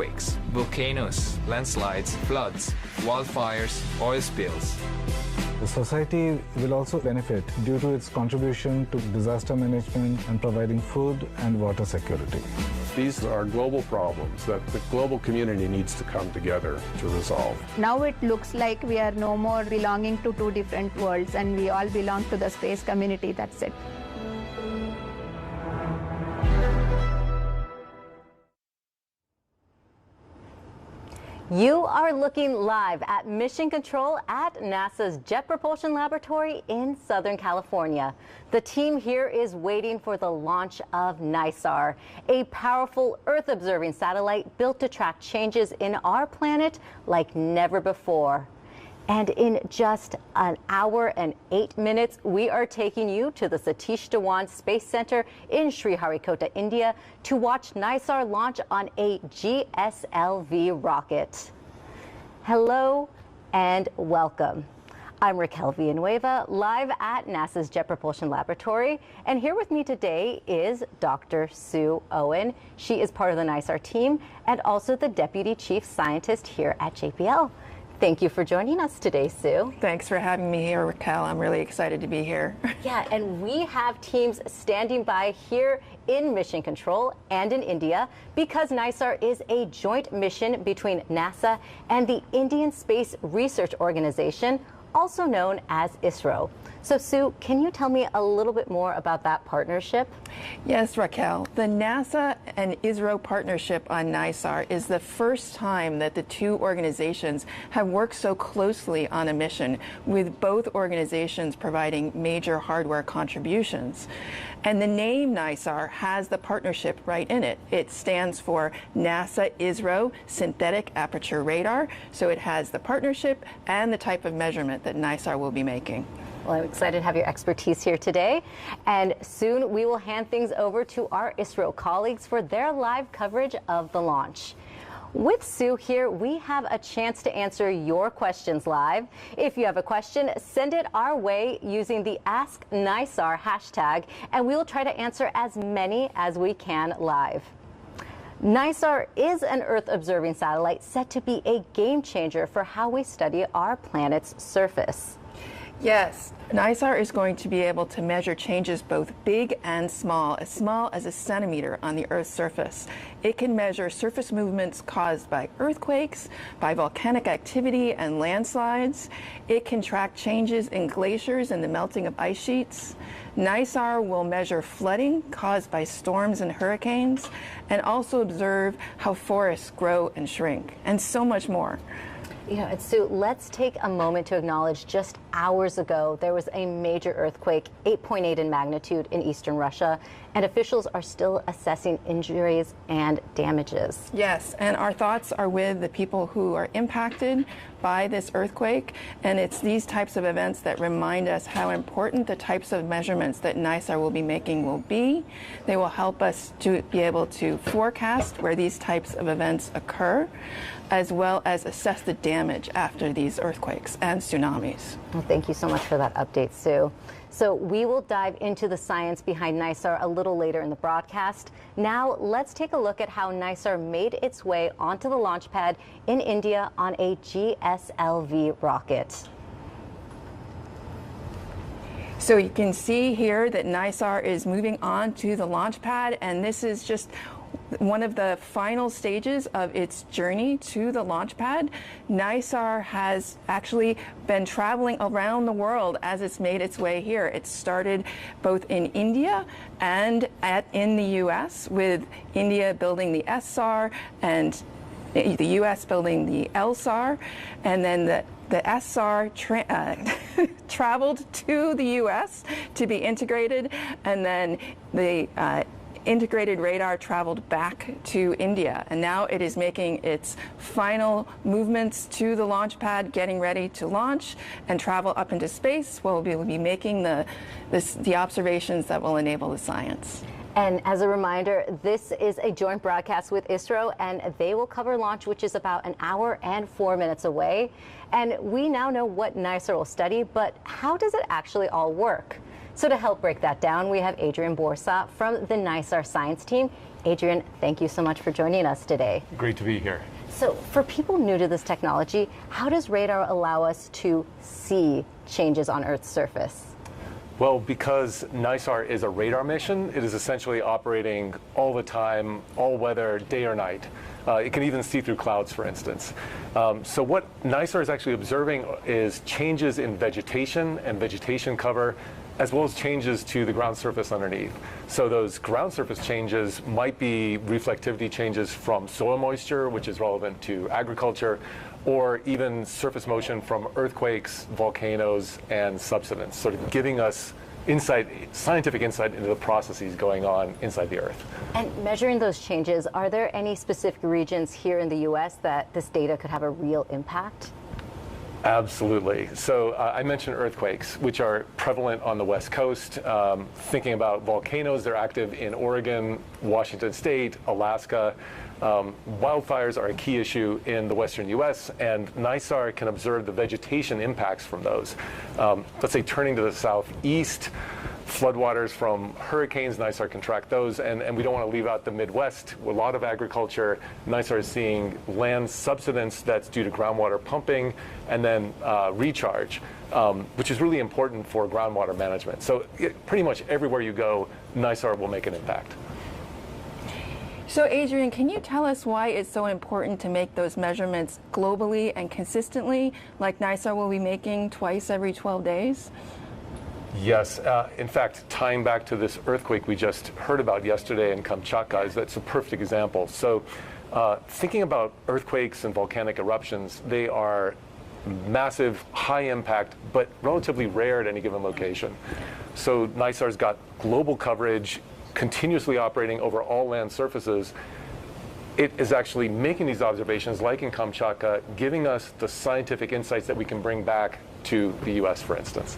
earthquakes, volcanoes, landslides, floods, wildfires, oil spills. The society will also benefit due to its contribution to disaster management and providing food and water security. These are global problems that the global community needs to come together to resolve. Now it looks like we are no more belonging to two different worlds, and we all belong to the space community. That's it. You are looking live at Mission Control at NASA's Jet Propulsion Laboratory in Southern California. The team here is waiting for the launch of NISAR, a powerful Earth-observing satellite built to track changes in our planet like never before. And in just an hour and 8 minutes, we are taking you to the Satish Dhawan Space Center in Sriharikota, India, to watch NISAR launch on a GSLV rocket. Hello and welcome. I'm Raquel Villanueva, live at NASA's Jet Propulsion Laboratory, and here with me today is Dr. Sue Owen. She is part of the NISAR team and also the Deputy Chief Scientist here at JPL. Thank you for joining us today, Sue. Thanks for having me here, Raquel. I'm really excited to be here. Yeah, and we have teams standing by here in Mission Control and in India because NISAR is a joint mission between NASA and the Indian Space Research Organization, also known as ISRO. So, Sue, can you tell me a little bit more about that partnership? Yes, Raquel. The NASA and ISRO partnership on NISAR is the first time that the two organizations have worked so closely on a mission, with both organizations providing major hardware contributions. And the name NISAR has the partnership right in it. It stands for NASA-ISRO Synthetic Aperture Radar, so it has the partnership and the type of measurement that NISAR will be making. Well, I'm excited to have your expertise here today. And soon we will hand things over to our ISRO colleagues for their live coverage of the launch. With Sue here, we have a chance to answer your questions live. If you have a question, send it our way using the Ask NISAR hashtag, and we will try to answer as many as we can live. NISAR is an Earth-observing satellite set to be a game changer for how we study our planet's surface. Yes, NISAR is going to be able to measure changes both big and small as a centimeter on the Earth's surface. It can measure surface movements caused by earthquakes, by volcanic activity and landslides. It can track changes in glaciers and the melting of ice sheets. NISAR will measure flooding caused by storms and hurricanes, and also observe how forests grow and shrink, and so much more. You know, and Sue, let's take a moment to acknowledge just hours ago there was a major earthquake, 8.8 in magnitude, in eastern Russia, and officials are still assessing injuries and damages. Yes, and our thoughts are with the people who are impacted by this earthquake, and it's these types of events that remind us how important the types of measurements that NISAR will be making will be. They will help us to be able to forecast where these types of events occur, as well as assess the damage after these earthquakes and tsunamis. Well, thank you so much for that update, Sue. So we will dive into the science behind NISAR a little later in the broadcast. Now let's take a look at how NISAR made its way onto the launch pad in India on a GSLV rocket. So you can see here that NISAR is moving on to the launch pad, and this is just one of the final stages of its journey to the launch pad. NISAR has actually been traveling around the world as it's made its way here. It started both in India and in the U.S., with India building the SAR and the U.S. building the LSAR, and then the SAR traveled to the U.S. to be integrated, and then the integrated radar traveled back to India, and now it is making its final movements to the launch pad, getting ready to launch and travel up into space, where we'll be making the observations that will enable the science. And as a reminder, this is a joint broadcast with ISRO, and they will cover launch, which is about an hour and 4 minutes away. And we now know what NISAR will study, but how does it actually all work? So to help break that down, we have Adrian Borsa from the NISAR science team Adrian, thank you so much for joining us today. Great to be here. So for people new to this technology, how does radar allow us to see changes on Earth's surface? Well, because NISAR is a radar mission, it is essentially operating all the time, all weather, day or night. It can even see through clouds, for instance. So what NISAR is actually observing is changes in vegetation and vegetation cover, as well as changes to the ground surface underneath. So those ground surface changes might be reflectivity changes from soil moisture, which is relevant to agriculture, or even surface motion from earthquakes, volcanoes, and subsidence, sort of giving us scientific insight into the processes going on inside the Earth. And measuring those changes, are there any specific regions here in the U.S. that this data could have a real impact? Absolutely. So I mentioned earthquakes, which are prevalent on the West Coast. Thinking about volcanoes, they're active in Oregon, Washington State, Alaska. Wildfires are a key issue in the western U.S., and NISAR can observe the vegetation impacts from those. Let's say turning to the southeast, floodwaters from hurricanes, NISAR can track those, and we don't want to leave out the Midwest. A lot of agriculture, NISAR is seeing land subsidence that's due to groundwater pumping and then recharge, which is really important for groundwater management. So pretty much everywhere you go, NISAR will make an impact. So Adrian, can you tell us why it's so important to make those measurements globally and consistently, like NISAR will be making twice every 12 days? Yes. In fact, tying back to this earthquake we just heard about yesterday in Kamchatka, that's a perfect example. So thinking about earthquakes and volcanic eruptions, they are massive, high impact, but relatively rare at any given location. So NISAR's got global coverage, continuously operating over all land surfaces. It is actually making these observations, like in Kamchatka, giving us the scientific insights that we can bring back to the U.S., for instance.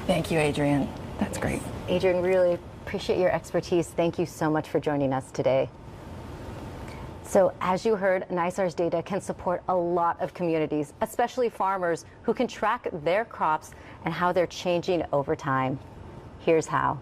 Thank you, Adrian. That's great. Adrian, really appreciate your expertise. Thank you so much for joining us today. So as you heard, NISAR's data can support a lot of communities, especially farmers who can track their crops and how they're changing over time. Here's how.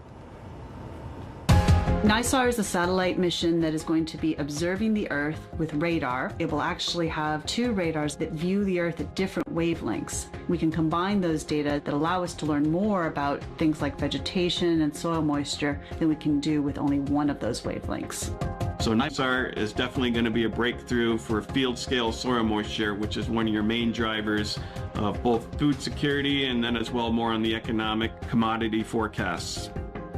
NISAR is a satellite mission that is going to be observing the Earth with radar. It will actually have two radars that view the Earth at different wavelengths. We can combine those data that allow us to learn more about things like vegetation and soil moisture than we can do with only one of those wavelengths. So NISAR is definitely going to be a breakthrough for field-scale soil moisture, which is one of your main drivers of both food security and then as well more on the economic commodity forecasts.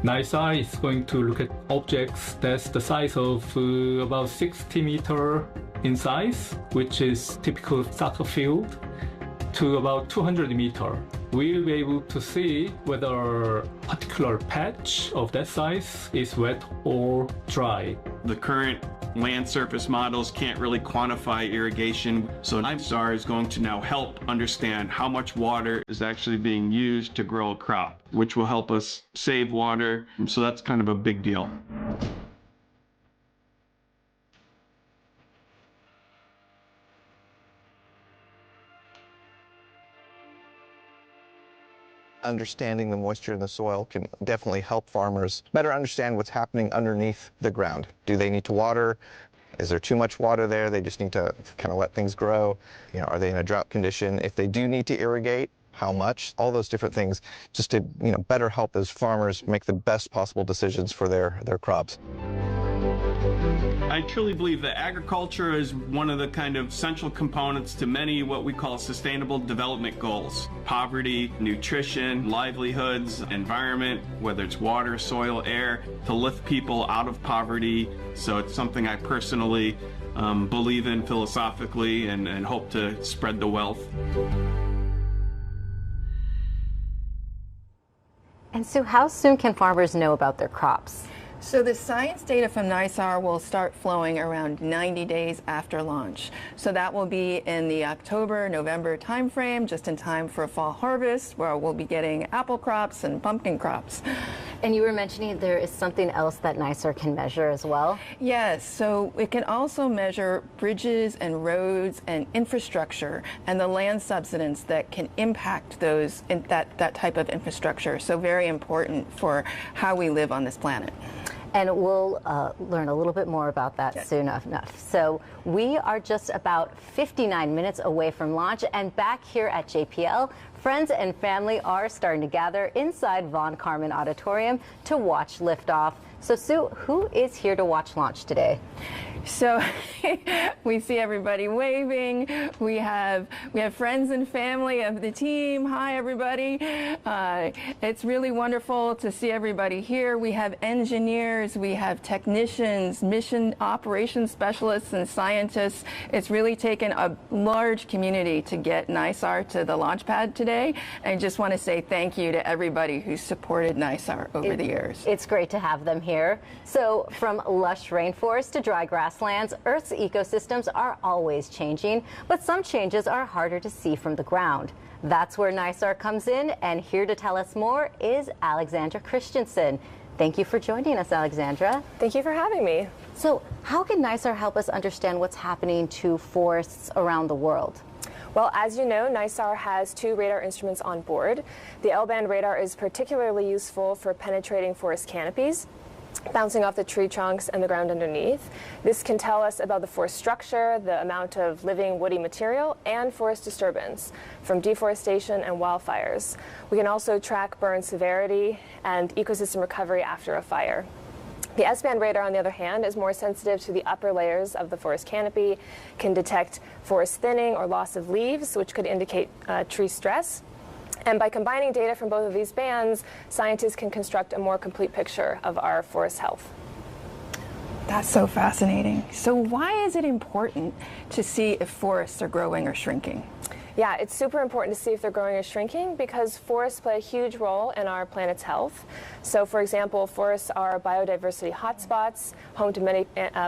NISAR is going to look at objects that's the size of about 60 meters in size, which is typical soccer field, to about 200 meters. We'll be able to see whether a particular patch of that size is wet or dry. The current land surface models can't really quantify irrigation, so NISAR is going to now help understand how much water is actually being used to grow a crop, which will help us save water, so that's kind of a big deal. Understanding the moisture in the soil can definitely help farmers better understand what's happening underneath the ground. Do they need to water? Is there too much water there? They just need to kind of let things grow. You know, are they in a drought condition? If they do need to irrigate, how much? All those different things just to, better help those farmers make the best possible decisions for their crops. I truly believe that agriculture is one of the kind of central components to many what we call sustainable development goals. Poverty, nutrition, livelihoods, environment, whether it's water, soil, air, to lift people out of poverty. So it's something I personally believe in philosophically and hope to spread the wealth. And so how soon can farmers know about their crops? So the science data from NISAR will start flowing around 90 days after launch. So that will be in the October-November timeframe, just in time for a fall harvest, where we'll be getting apple crops and pumpkin crops. And you were mentioning there is something else that NISAR can measure as well? Yes, so it can also measure bridges and roads and infrastructure and the land subsidence that can impact that type of infrastructure. So very important for how we live on this planet. And we'll learn a little bit more about that soon enough. So we are just about 59 minutes away from launch, and back here at JPL, friends and family are starting to gather inside Von Karman Auditorium to watch liftoff. So Sue, who is here to watch launch today? So we see everybody waving. We have friends and family of the team. Hi, everybody. It's really wonderful to see everybody here. We have engineers, we have technicians, mission operations specialists, and scientists. It's really taken a large community to get NISAR to the launch pad today. I just want to say thank you to everybody who supported NISAR over the years. It's great to have them here. So from lush rainforest to dry grasslands, Earth's ecosystems are always changing, but some changes are harder to see from the ground. That's where NISAR comes in, and here to tell us more is Alexandra Christensen. Thank you for joining us, Alexandra. Thank you for having me. So how can NISAR help us understand what's happening to forests around the world? Well, as you know, NISAR has 2 radar instruments on board. The L-band radar is particularly useful for penetrating forest canopies, bouncing off the tree trunks and the ground underneath. This can tell us about the forest structure, the amount of living woody material, and forest disturbance from deforestation and wildfires. We can also track burn severity and ecosystem recovery after a fire. The S-band radar, on the other hand, is more sensitive to the upper layers of the forest canopy, can detect forest thinning or loss of leaves, which could indicate tree stress. And by combining data from both of these bands, scientists can construct a more complete picture of our forest health. That's so fascinating. So why is it important to see if forests are growing or shrinking? Yeah, it's super important to see if they're growing or shrinking because forests play a huge role in our planet's health. So, for example, forests are biodiversity hotspots, home to many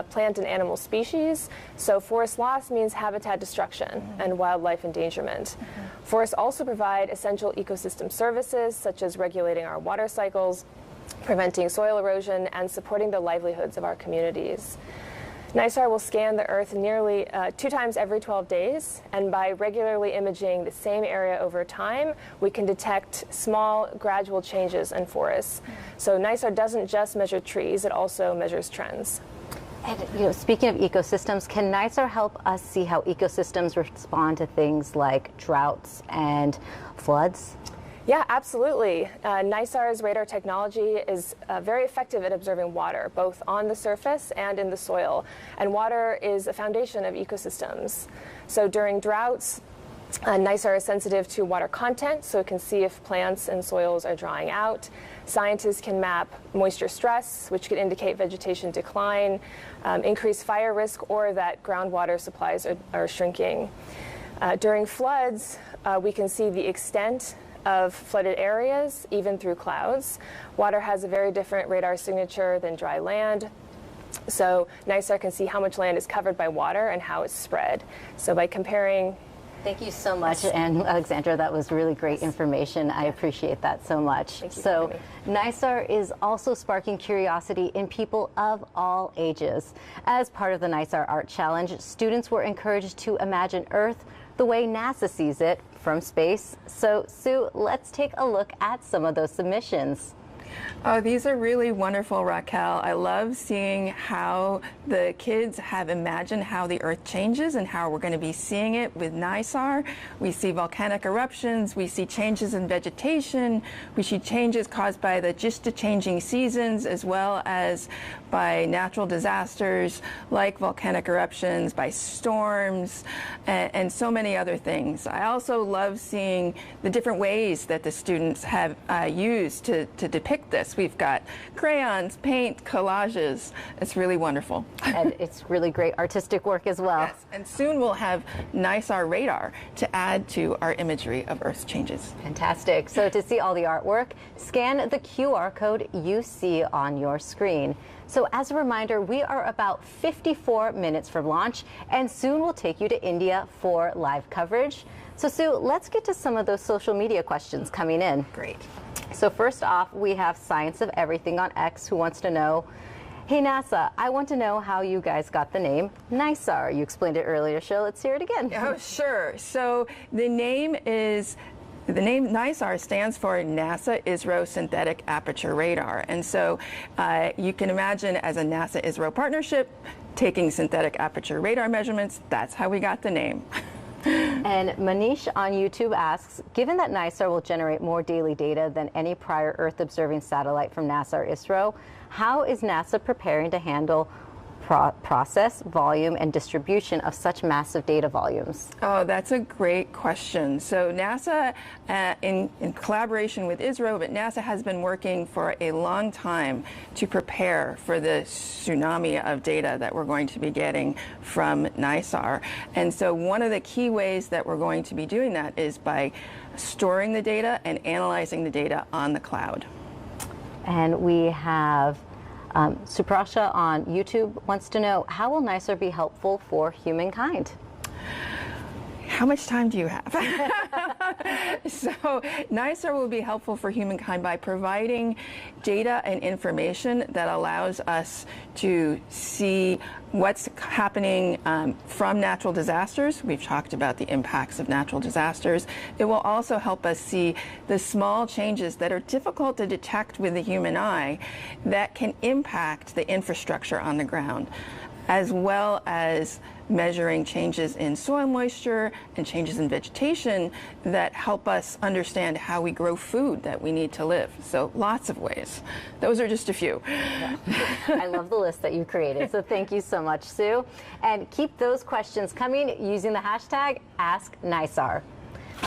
plant and animal species. So forest loss means habitat destruction and wildlife endangerment. Forests also provide essential ecosystem services such as regulating our water cycles, preventing soil erosion, and supporting the livelihoods of our communities. NISAR will scan the Earth nearly 2 times every 12 days, and by regularly imaging the same area over time, we can detect small, gradual changes in forests. So NISAR doesn't just measure trees, it also measures trends. And speaking of ecosystems, can NISAR help us see how ecosystems respond to things like droughts and floods? Yeah, absolutely. NISAR's radar technology is very effective at observing water, both on the surface and in the soil. And water is a foundation of ecosystems. So during droughts, NISAR is sensitive to water content, so it can see if plants and soils are drying out. Scientists can map moisture stress, which could indicate vegetation decline, increased fire risk, or that groundwater supplies are shrinking. During floods, we can see the extent of flooded areas, even through clouds. Water has a very different radar signature than dry land. So NISAR can see how much land is covered by water and how it's spread. So by comparing... Thank you so much, and Alexandra, that was really great information. I appreciate that so much. Thank you so NISAR is also sparking curiosity in people of all ages. As part of the NISAR Art Challenge, students were encouraged to imagine Earth the way NASA sees it from space. So Sue, let's take a look at some of those submissions. Oh, these are really wonderful, Raquel. I love seeing how the kids have imagined how the Earth changes and how we're going to be seeing it with NISAR. We see volcanic eruptions, we see changes in vegetation, we see changes caused by the changing seasons, as well as by natural disasters like volcanic eruptions, by storms, and so many other things. I also love seeing the different ways that the students have used to depict this. We've got crayons, paint, collages. It's really wonderful. And it's really great artistic work as well. Yes, and soon we'll have NISAR radar to add to our imagery of Earth's changes. Fantastic. So to see all the artwork, scan the QR code you see on your screen. So as a reminder, we are about 54 minutes from launch, and soon we'll take you to India for live coverage. So Sue, let's get to some of those social media questions coming in. Great. So first off, we have Science of Everything on X, who wants to know, hey NASA, I want to know how you guys got the name NISAR. You explained it earlier, so let's hear it again. Oh, sure. So the name is The name NISAR stands for NASA-ISRO Synthetic Aperture Radar. And so you can imagine, as a NASA-ISRO partnership, taking synthetic aperture radar measurements, that's how we got the name. And Manish on YouTube asks, given that NISAR will generate more daily data than any prior Earth-observing satellite from NASA or ISRO, how is NASA preparing to handle process, volume, and distribution of such massive data volumes? Oh, that's a great question. So NASA, in collaboration with ISRO, but NASA has been working for a long time to prepare for the tsunami of data that we're going to be getting from NISAR. And so one of the key ways that we're going to be doing that is by storing the data and analyzing the data on the cloud. And we have Suprasha on YouTube wants to know, how will NISAR be helpful for humankind? How much time do you have? So NISAR will be helpful for humankind by providing data and information that allows us to see what's happening from natural disasters. We've talked about the impacts of natural disasters. It will also help us see the small changes that are difficult to detect with the human eye that can impact the infrastructure on the ground, as well as measuring changes in soil moisture and changes in vegetation that help us understand how we grow food that we need to live. So lots of ways. Those are just a few. Yeah. I love the list that you created. So thank you so much, Sue. And keep those questions coming using the hashtag AskNISAR.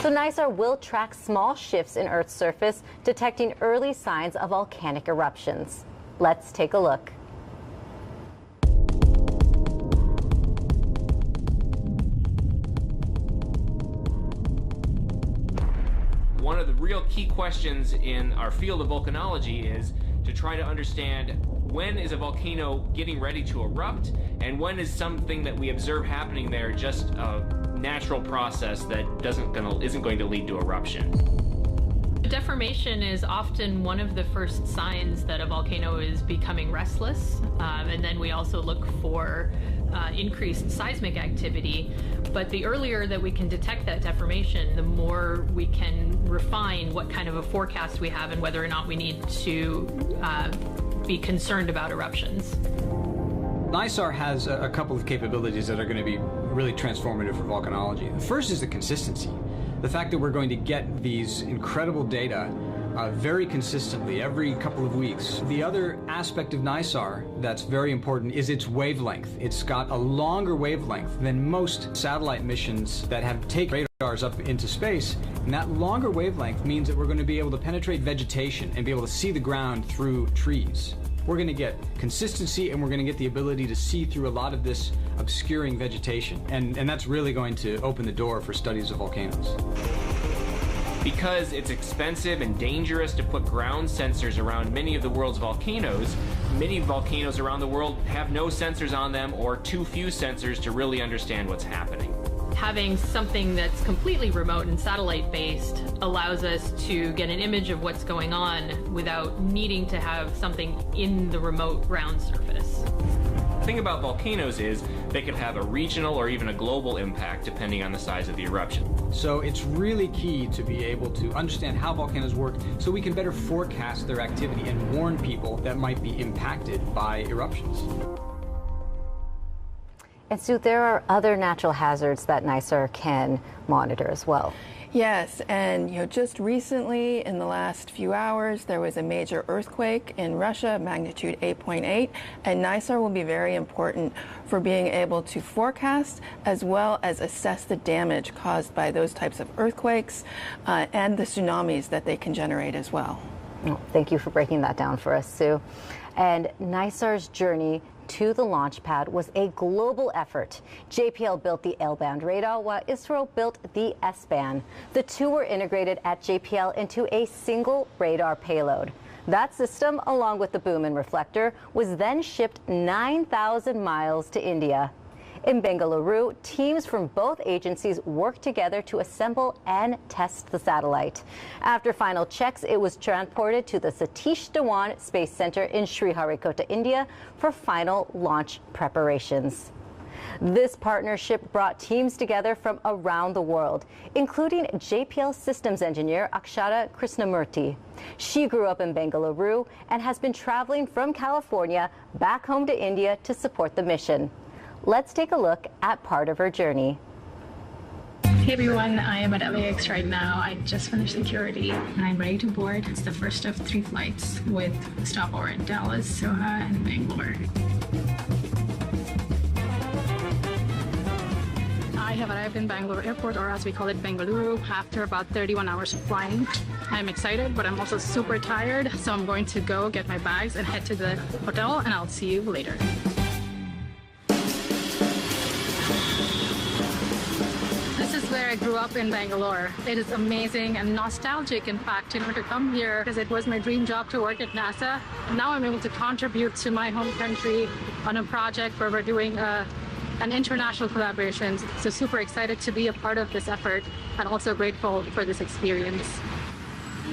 So NISAR will track small shifts in Earth's surface, detecting early signs of volcanic eruptions. Let's take a look. One of the real key questions in our field of volcanology is to try to understand when is a volcano getting ready to erupt and when is something that we observe happening there just a natural process that isn't going to lead to eruption. Deformation is often one of the first signs that a volcano is becoming restless, and then we also look for increased seismic activity. But the earlier that we can detect that deformation, the more we can refine what kind of a forecast we have and whether or not we need to be concerned about eruptions. NISAR has a couple of capabilities that are going to be really transformative for volcanology. The first is the consistency. The fact that we're going to get these incredible data very consistently every couple of weeks. The other aspect of NISAR that's very important is its wavelength. It's got a longer wavelength than most satellite missions that have taken radars up into space. And that longer wavelength means that we're going to be able to penetrate vegetation and be able to see the ground through trees. We're going to get consistency and we're going to get the ability to see through a lot of this obscuring vegetation. And that's really going to open the door for studies of volcanoes. Because it's expensive and dangerous to put ground sensors around many of the world's volcanoes, many volcanoes around the world have no sensors on them or too few sensors to really understand what's happening. Having something that's completely remote and satellite-based allows us to get an image of what's going on without needing to have something in the remote ground surface. The thing about volcanoes is they could have a regional or even a global impact depending on the size of the eruption. So it's really key to be able to understand how volcanoes work so we can better forecast their activity and warn people that might be impacted by eruptions. And Sue, there are other natural hazards that NISAR can monitor as well. Yes, and just recently, in the last few hours, there was a major earthquake in Russia, magnitude 8.8, and NISAR will be very important for being able to forecast as well as assess the damage caused by those types of earthquakes and the tsunamis that they can generate as well. Oh, thank you for breaking that down for us, Sue. And NISAR's journey to the launch pad was a global effort. JPL built the L-band radar while ISRO built the S-band. The two were integrated at JPL into a single radar payload. That system, along with the boom and reflector, was then shipped 9,000 miles to India. In Bengaluru, teams from both agencies worked together to assemble and test the satellite. After final checks, it was transported to the Satish Dhawan Space Center in Sriharikota, India, for final launch preparations. This partnership brought teams together from around the world, including JPL systems engineer Akshara Krishnamurti. She grew up in Bengaluru and has been traveling from California back home to India to support the mission. Let's take a look at part of her journey. Hey everyone, I am at LAX right now. I just finished security and I'm ready to board. It's the first of 3 flights with stopover in Dallas, Soha, and Bangalore. I have arrived in Bangalore Airport, or as we call it, Bengaluru, after about 31 hours of flying. I'm excited, but I'm also super tired, so I'm going to go get my bags and head to the hotel, and I'll see you later. This is where I grew up in Bangalore. It is amazing and nostalgic, in fact, to come here because it was my dream job to work at NASA. And now I'm able to contribute to my home country on a project where we're doing an international collaboration. So super excited to be a part of this effort and also grateful for this experience.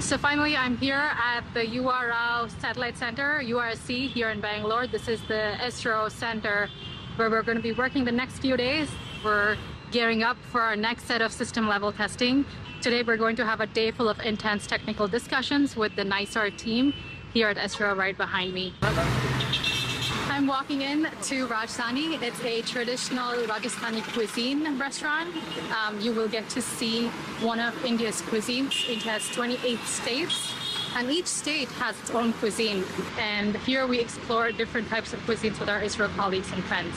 So finally, I'm here at the URL Satellite Center, URSC, here in Bangalore. This is the ISRO Center where we're going to be working the next few days. We're gearing up for our next set of system level testing. Today we're going to have a day full of intense technical discussions with the NISAR team here at ISRO right behind me. I'm walking in to Rajsthani. It's a traditional Rajasthani cuisine restaurant. You will get to see one of India's cuisines. It has 28 states, and each state has its own cuisine. And here we explore different types of cuisines with our ISRO colleagues and friends.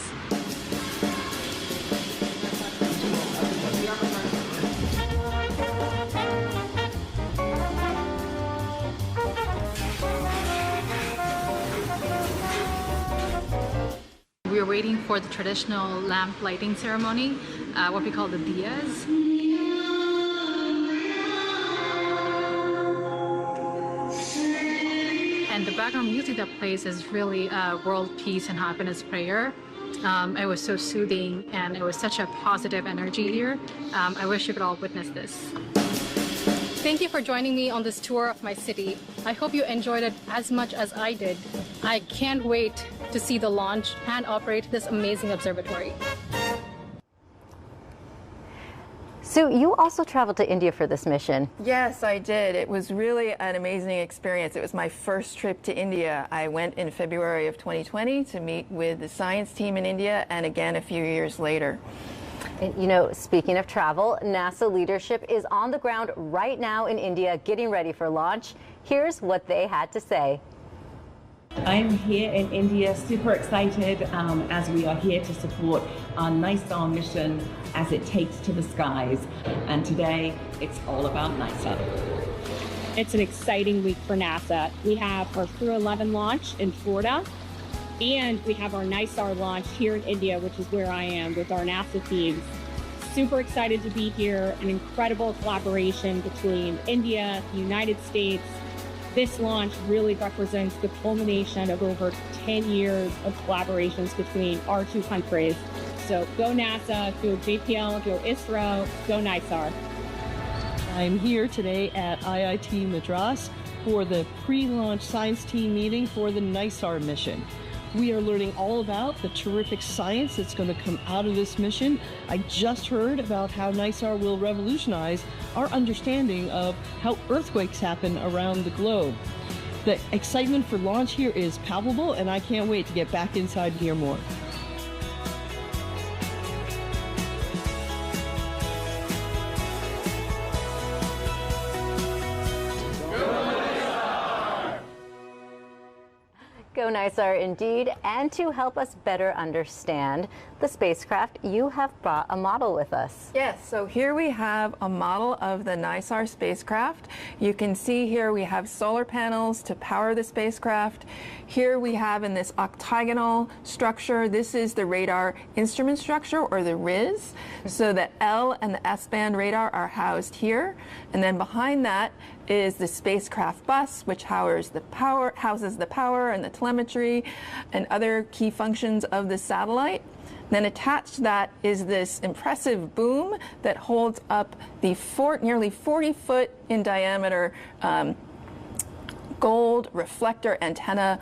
We're waiting for the traditional lamp lighting ceremony, what we call the diyas. And the background music that plays is really world peace and happiness prayer. It was so soothing and it was such a positive energy here. I wish you could all witness this. Thank you for joining me on this tour of my city. I hope you enjoyed it as much as I did. I can't wait to see the launch and operate this amazing observatory. So you also traveled to India for this mission. Yes, I did. It was really an amazing experience. It was my first trip to India. I went in February of 2020 to meet with the science team in India, and again a few years later. And, you know, speaking of travel, NASA leadership is on the ground right now in India getting ready for launch. Here's what they had to say. I'm here in India, super excited as we are here to support our NISAR mission as it takes to the skies. And today, it's all about NISAR. It's an exciting week for NASA. We have our Crew 11 launch in Florida, and we have our NISAR launch here in India, which is where I am with our NASA teams. Super excited to be here, an incredible collaboration between India, the United States. This launch really represents the culmination of over 10 years of collaborations between our two countries. So go NASA, go JPL, go ISRO, go NISAR. I'm here today at IIT Madras for the pre-launch science team meeting for the NISAR mission. We are learning all about the terrific science that's going to come out of this mission. I just heard about how NISAR will revolutionize our understanding of how earthquakes happen around the globe. The excitement for launch here is palpable, and I can't wait to get back inside and hear more. Go NISAR indeed, and to help us better understand the spacecraft, you have brought a model with us. Yes, so here we have a model of the NISAR spacecraft. You can see here we have solar panels to power the spacecraft. Here we have in this octagonal structure, this is the radar instrument structure, or the RIS. So the L and the S-band radar are housed here. And then behind that is the spacecraft bus, which houses the power and the telemetry and other key functions of the satellite. Then attached to that is this impressive boom that holds up the nearly 40-foot in diameter gold reflector antenna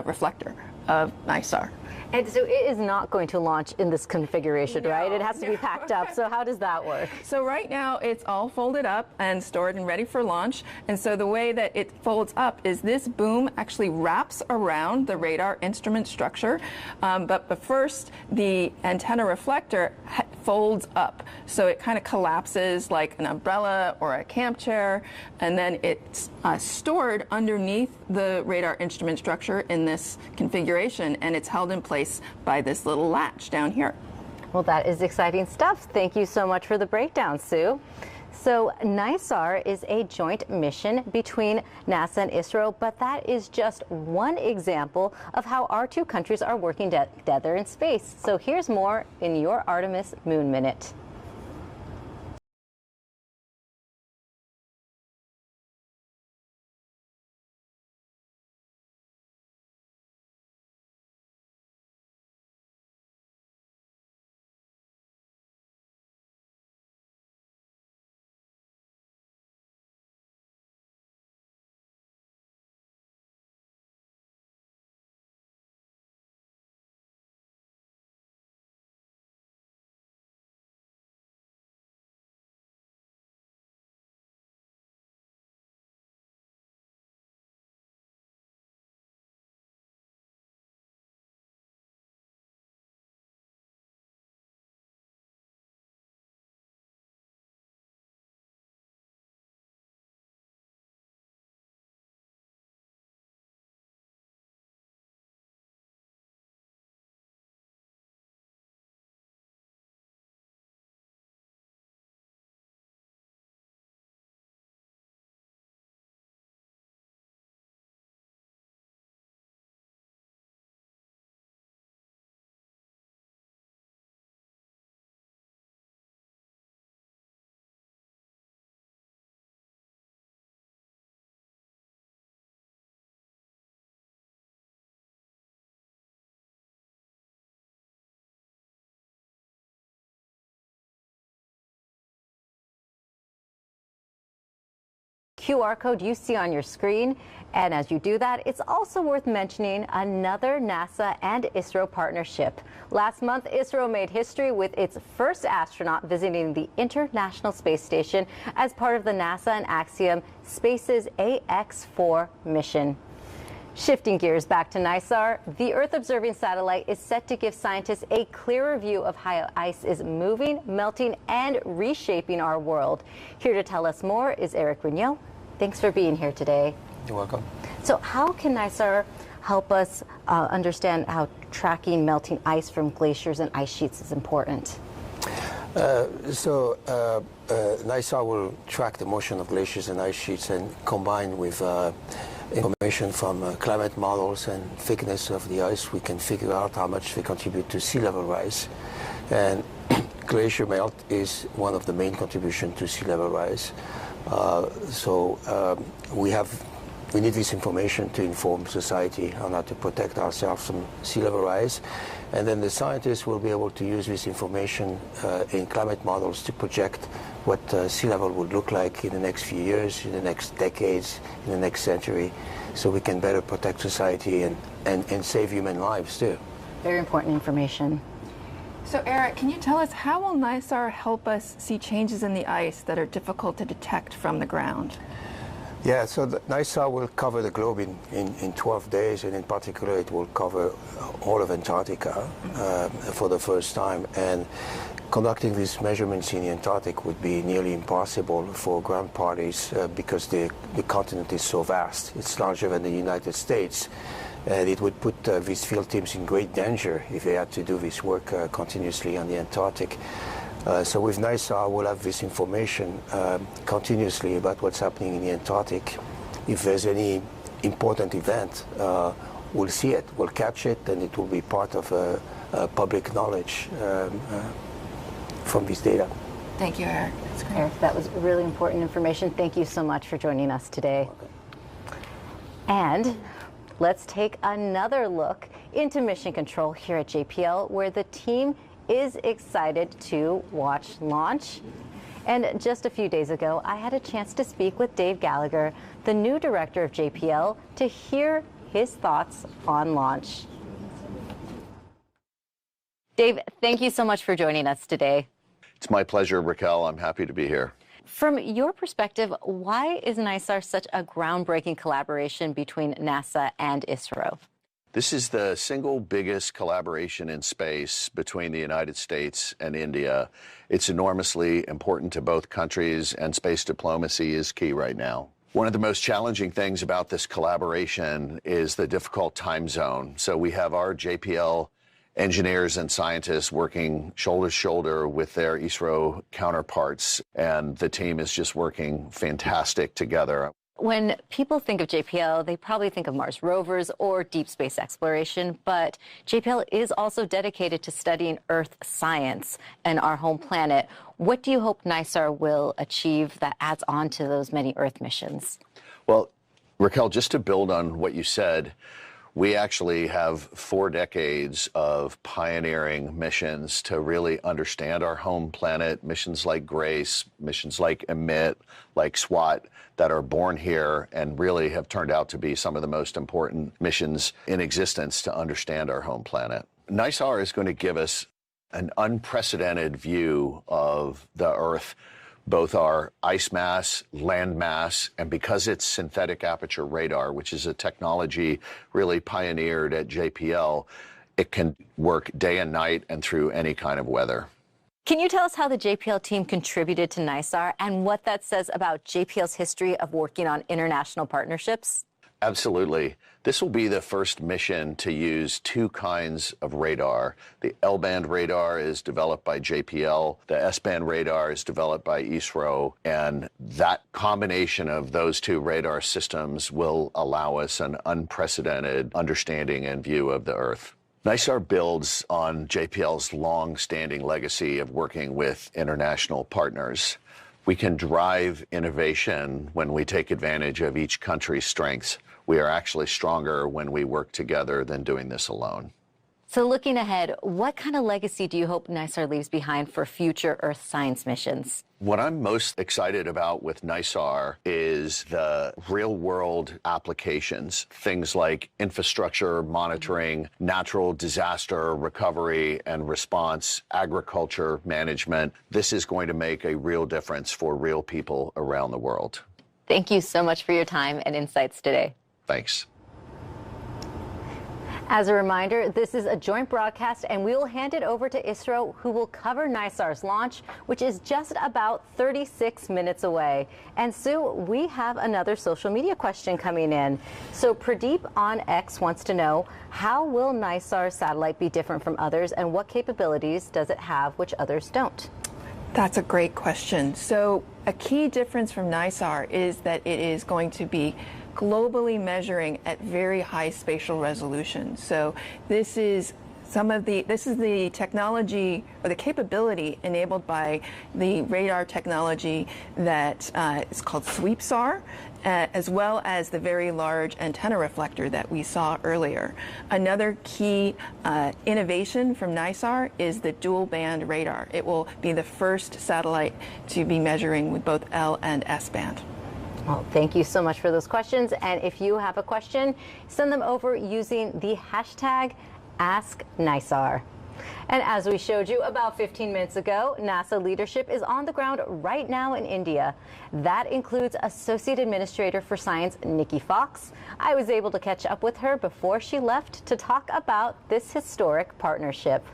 reflector of NISAR. And so it is not going to launch in this configuration, right? It has to be packed up. So how does that work? So right now it's all folded up and stored and ready for launch. And so the way that it folds up is this boom actually wraps around the radar instrument structure. But first, the antenna reflector folds up. So it kind of collapses like an umbrella or a camp chair. And then it's stored underneath the radar instrument structure in this configuration. And it's held in place by this little latch down here. Well, that is exciting stuff. Thank you so much for the breakdown, Sue. So NISAR is a joint mission between NASA and ISRO, but that is just one example of how our two countries are working together in space. So here's more in your Artemis Moon Minute. QR code you see on your screen. And as you do that, it's also worth mentioning another NASA and ISRO partnership. Last month, ISRO made history with its first astronaut visiting the International Space Station as part of the NASA and Axiom Space's AX-4 mission. Shifting gears back to NISAR, the Earth-observing satellite is set to give scientists a clearer view of how ice is moving, melting, and reshaping our world. Here to tell us more is Eric Rignot. Thanks for being here today. You're welcome. So how can NISAR help us understand how tracking melting ice from glaciers and ice sheets is important? NISAR will track the motion of glaciers and ice sheets, and combined with information from climate models and thickness of the ice, we can figure out how much they contribute to sea level rise. And glacier melt is one of the main contributions to sea level rise. We need this information to inform society on how to protect ourselves from sea level rise. And then the scientists will be able to use this information in climate models to project what sea level would look like in the next few years, in the next decades, in the next century, so we can better protect society and save human lives too. Very important information. So Eric, can you tell us how will NISAR help us see changes in the ice that are difficult to detect from the ground? Yeah, so the NISAR will cover the globe in 12 days, and in particular it will cover all of Antarctica for the first time. And conducting these measurements in the Antarctic would be nearly impossible for ground parties because the continent is so vast. It's larger than the United States. And it would put these field teams in great danger if they had to do this work continuously on the Antarctic. So with NISAR, we'll have this information continuously about what's happening in the Antarctic. If there's any important event, we'll see it, we'll catch it, and it will be part of public knowledge from this data. Thank you, Eric. That's great. Eric, that was really important information. Thank you so much for joining us today. And let's take another look into mission control here at JPL, where the team is excited to watch launch. And just a few days ago, I had a chance to speak with Dave Gallagher, the new director of JPL, to hear his thoughts on launch. Dave, thank you so much for joining us today. It's my pleasure, Raquel. I'm happy to be here. From your perspective, why is NISAR such a groundbreaking collaboration between NASA and ISRO? This is the single biggest collaboration in space between the United States and India. It's enormously important to both countries, and space diplomacy is key right now. One of the most challenging things about this collaboration is the difficult time zone. So we have our JPL engineers and scientists working shoulder to shoulder with their ISRO counterparts, and the team is just working fantastic together. When people think of JPL, they probably think of Mars rovers or deep space exploration, but JPL is also dedicated to studying Earth science and our home planet. What do you hope NISAR will achieve that adds on to those many Earth missions? Well, Raquel, just to build on what you said, we actually have 4 decades of pioneering missions to really understand our home planet, missions like GRACE, missions like EMIT, like SWAT, that are born here and really have turned out to be some of the most important missions in existence to understand our home planet. NISAR is going to give us an unprecedented view of the Earth, both our ice mass, land mass, and because it's synthetic aperture radar, which is a technology really pioneered at JPL, it can work day and night and through any kind of weather. Can you tell us how the JPL team contributed to NISAR and what that says about JPL's history of working on international partnerships? Absolutely. This will be the first mission to use 2 kinds of radar. The L-band radar is developed by JPL. The S-band radar is developed by ISRO. And that combination of those 2 radar systems will allow us an unprecedented understanding and view of the Earth. NISAR builds on JPL's long-standing legacy of working with international partners. We can drive innovation when we take advantage of each country's strengths. We are actually stronger when we work together than doing this alone. So looking ahead, what kind of legacy do you hope NISAR leaves behind for future Earth science missions? What I'm most excited about with NISAR is the real-world applications, things like infrastructure monitoring, natural disaster recovery and response, agriculture management. This is going to make a real difference for real people around the world. Thank you so much for your time and insights today. Thanks. As a reminder, this is a joint broadcast, and we will hand it over to ISRO, who will cover NISAR's launch, which is just about 36 minutes away. And Sue, we have another social media question coming in. So Pradeep on X wants to know, how will NISAR's satellite be different from others, and what capabilities does it have which others don't? That's a great question. So a key difference from NISAR is that it is going to be globally measuring at very high spatial resolution. So this is the technology or the capability enabled by the radar technology that is called SweepSAR, as well as the very large antenna reflector that we saw earlier. Another key innovation from NISAR is the dual band radar. It will be the first satellite to be measuring with both L and S band. Well, thank you so much for those questions. And if you have a question, send them over using the hashtag AskNISAR. And as we showed you about 15 minutes ago, NASA leadership is on the ground right now in India. That includes Associate Administrator for Science, Nikki Fox. I was able to catch up with her before she left to talk about this historic partnership.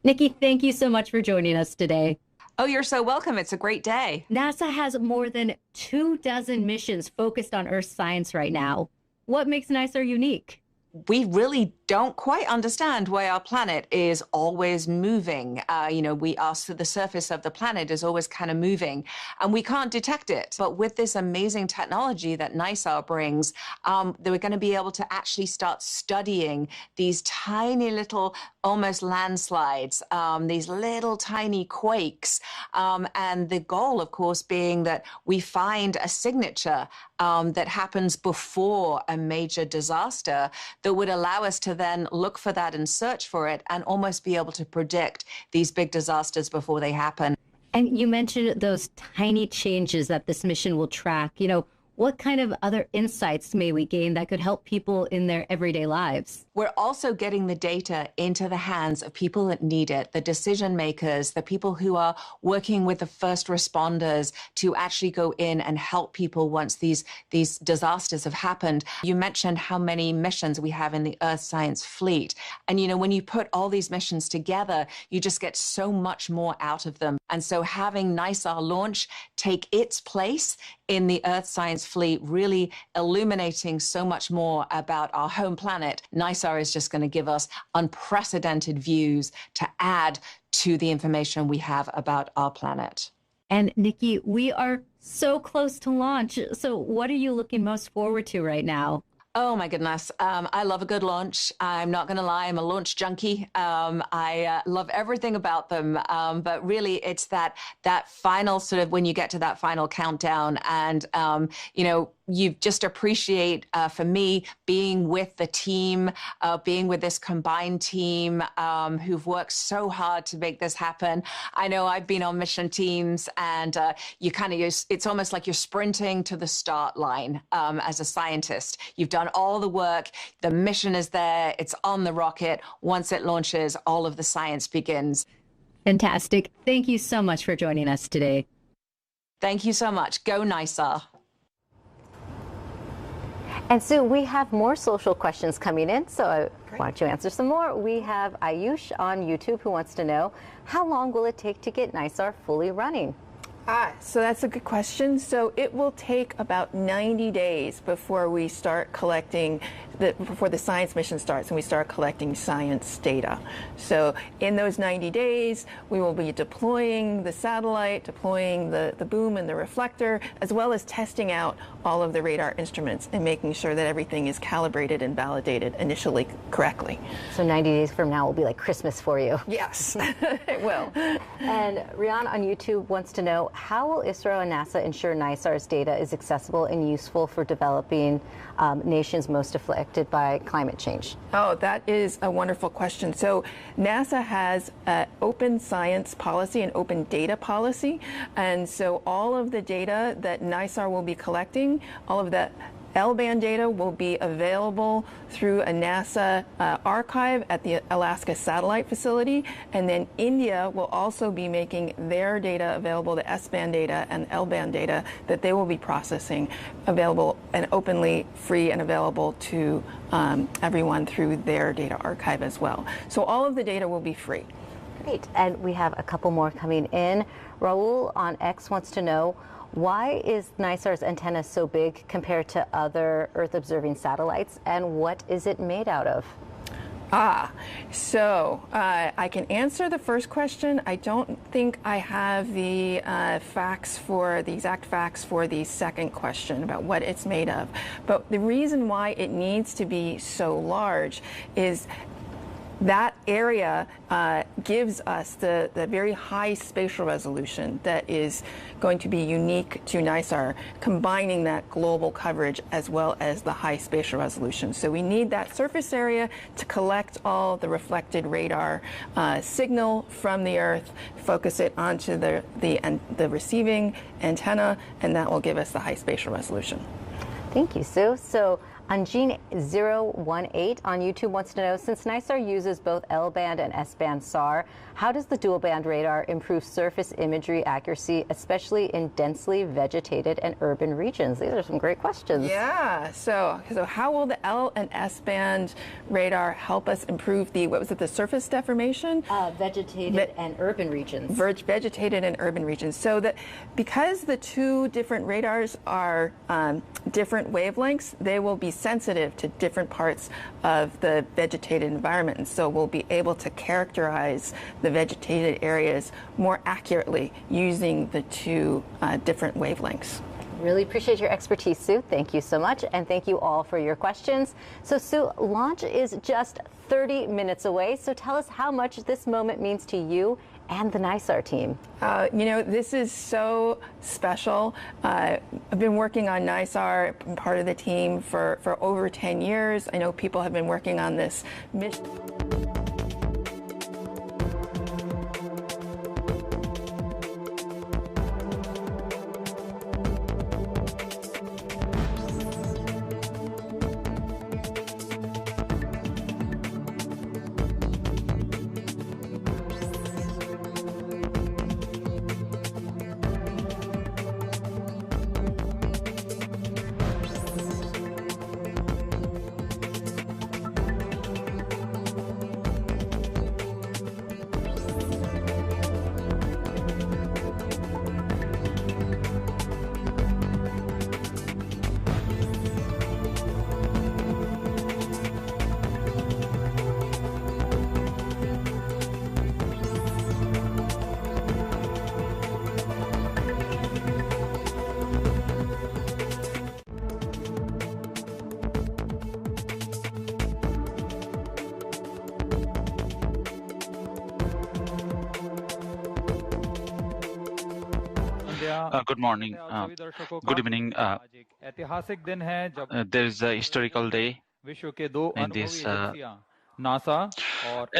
Nikki, thank you so much for joining us today. Oh, you're so welcome. It's a great day. NASA has more than 24 missions focused on Earth science right now. What makes NISAR unique? We really don't quite understand why our planet is always moving. The surface of the planet is always kind of moving, and we can't detect it. But with this amazing technology that NISAR brings, they were going to be able to actually start studying these tiny little, almost landslides, these little tiny quakes. And the goal, of course, being that we find a signature that happens before a major disaster that would allow us to then look for that and search for it and almost be able to predict these big disasters before they happen. And you mentioned those tiny changes that this mission will track. what kind of other insights may we gain that could help people in their everyday lives? We're also getting the data into the hands of people that need it, the decision makers, the people who are working with the first responders to actually go in and help people once these disasters have happened. You mentioned how many missions we have in the Earth Science Fleet. And, you know, when you put all these missions together, you just get so much more out of them. And so having NISAR launch take its place in the Earth Science Fleet, really illuminating so much more about our home planet, NISAR is just going to give us unprecedented views to add to the information we have about our planet. And Nikki, we are so close to launch. So what are you looking most forward to right now? Oh my goodness. I love a good launch. I'm not going to lie. I'm a launch junkie. I love everything about them. But really it's that final sort of when you get to that final countdown and, you know, you just appreciate, for me, being with the team, being with this combined team who've worked so hard to make this happen. I know I've been on mission teams and you kind of it's almost like you're sprinting to the start line as a scientist. You've done all the work. The mission is there. It's on the rocket. Once it launches, all of the science begins. Fantastic. Thank you so much for joining us today. Thank you so much. Go NISAR. And Sue, we have more social questions coming in, so why don't you answer some more? We have Ayush on YouTube who wants to know, how long will it take to get NISAR fully running? So that's a good question. So it will take about 90 days before we start collecting, before the science mission starts and we start collecting science data. So in those 90 days, we will be deploying the satellite, deploying the boom and the reflector, as well as testing out all of the radar instruments and making sure that everything is calibrated and validated initially correctly. So 90 days from now will be like Christmas for you. Yes, it will. And Rian on YouTube wants to know, how will ISRO and NASA ensure NISAR's data is accessible and useful for developing nations most affected by climate change? Oh, that is a wonderful question. So NASA has an open science policy and open data policy. And so all of the data that NISAR will be collecting, all of that L-band data will be available through a NASA archive at the Alaska Satellite Facility, and then India will also be making their data available, the S-band data and L-band data that they will be processing available and openly free and available to everyone through their data archive as well. So all of the data will be free. Great, and we have a couple more coming in. Raul on X wants to know, why is NISAR's antenna so big compared to other Earth-observing satellites, and what is it made out of? So I can answer the first question. I don't think I have the exact facts for the second question about what it's made of. But the reason why it needs to be so large is that area gives us the very high spatial resolution that is going to be unique to NISAR, combining that global coverage as well as the high spatial resolution. So we need that surface area to collect all the reflected radar signal from the Earth, focus it onto the receiving antenna, and that will give us the high spatial resolution. Thank you, Sue. So Angene018 on YouTube wants to know, since NISAR uses both L-band and S-band SAR, how does the dual-band radar improve surface imagery accuracy, especially in densely vegetated and urban regions? These are some great questions. Yeah, so how will the L and S-band radar help us improve the surface deformation? Vegetated and urban regions. Vegetated and urban regions. So that because the two different radars are different wavelengths, they will be sensitive to different parts of the vegetated environment, and so we'll be able to characterize the vegetated areas more accurately using the two different wavelengths. Really appreciate your expertise, Sue. Thank you so much, and thank you all for your questions. So Sue, launch is just 30 minutes away, so tell us how much this moment means to you and the NISAR team. You know, this is so special. I've been working on NISAR, been part of the team for over 10 years. I know people have been working on this mission. Good morning. Good evening. There is a historical day in this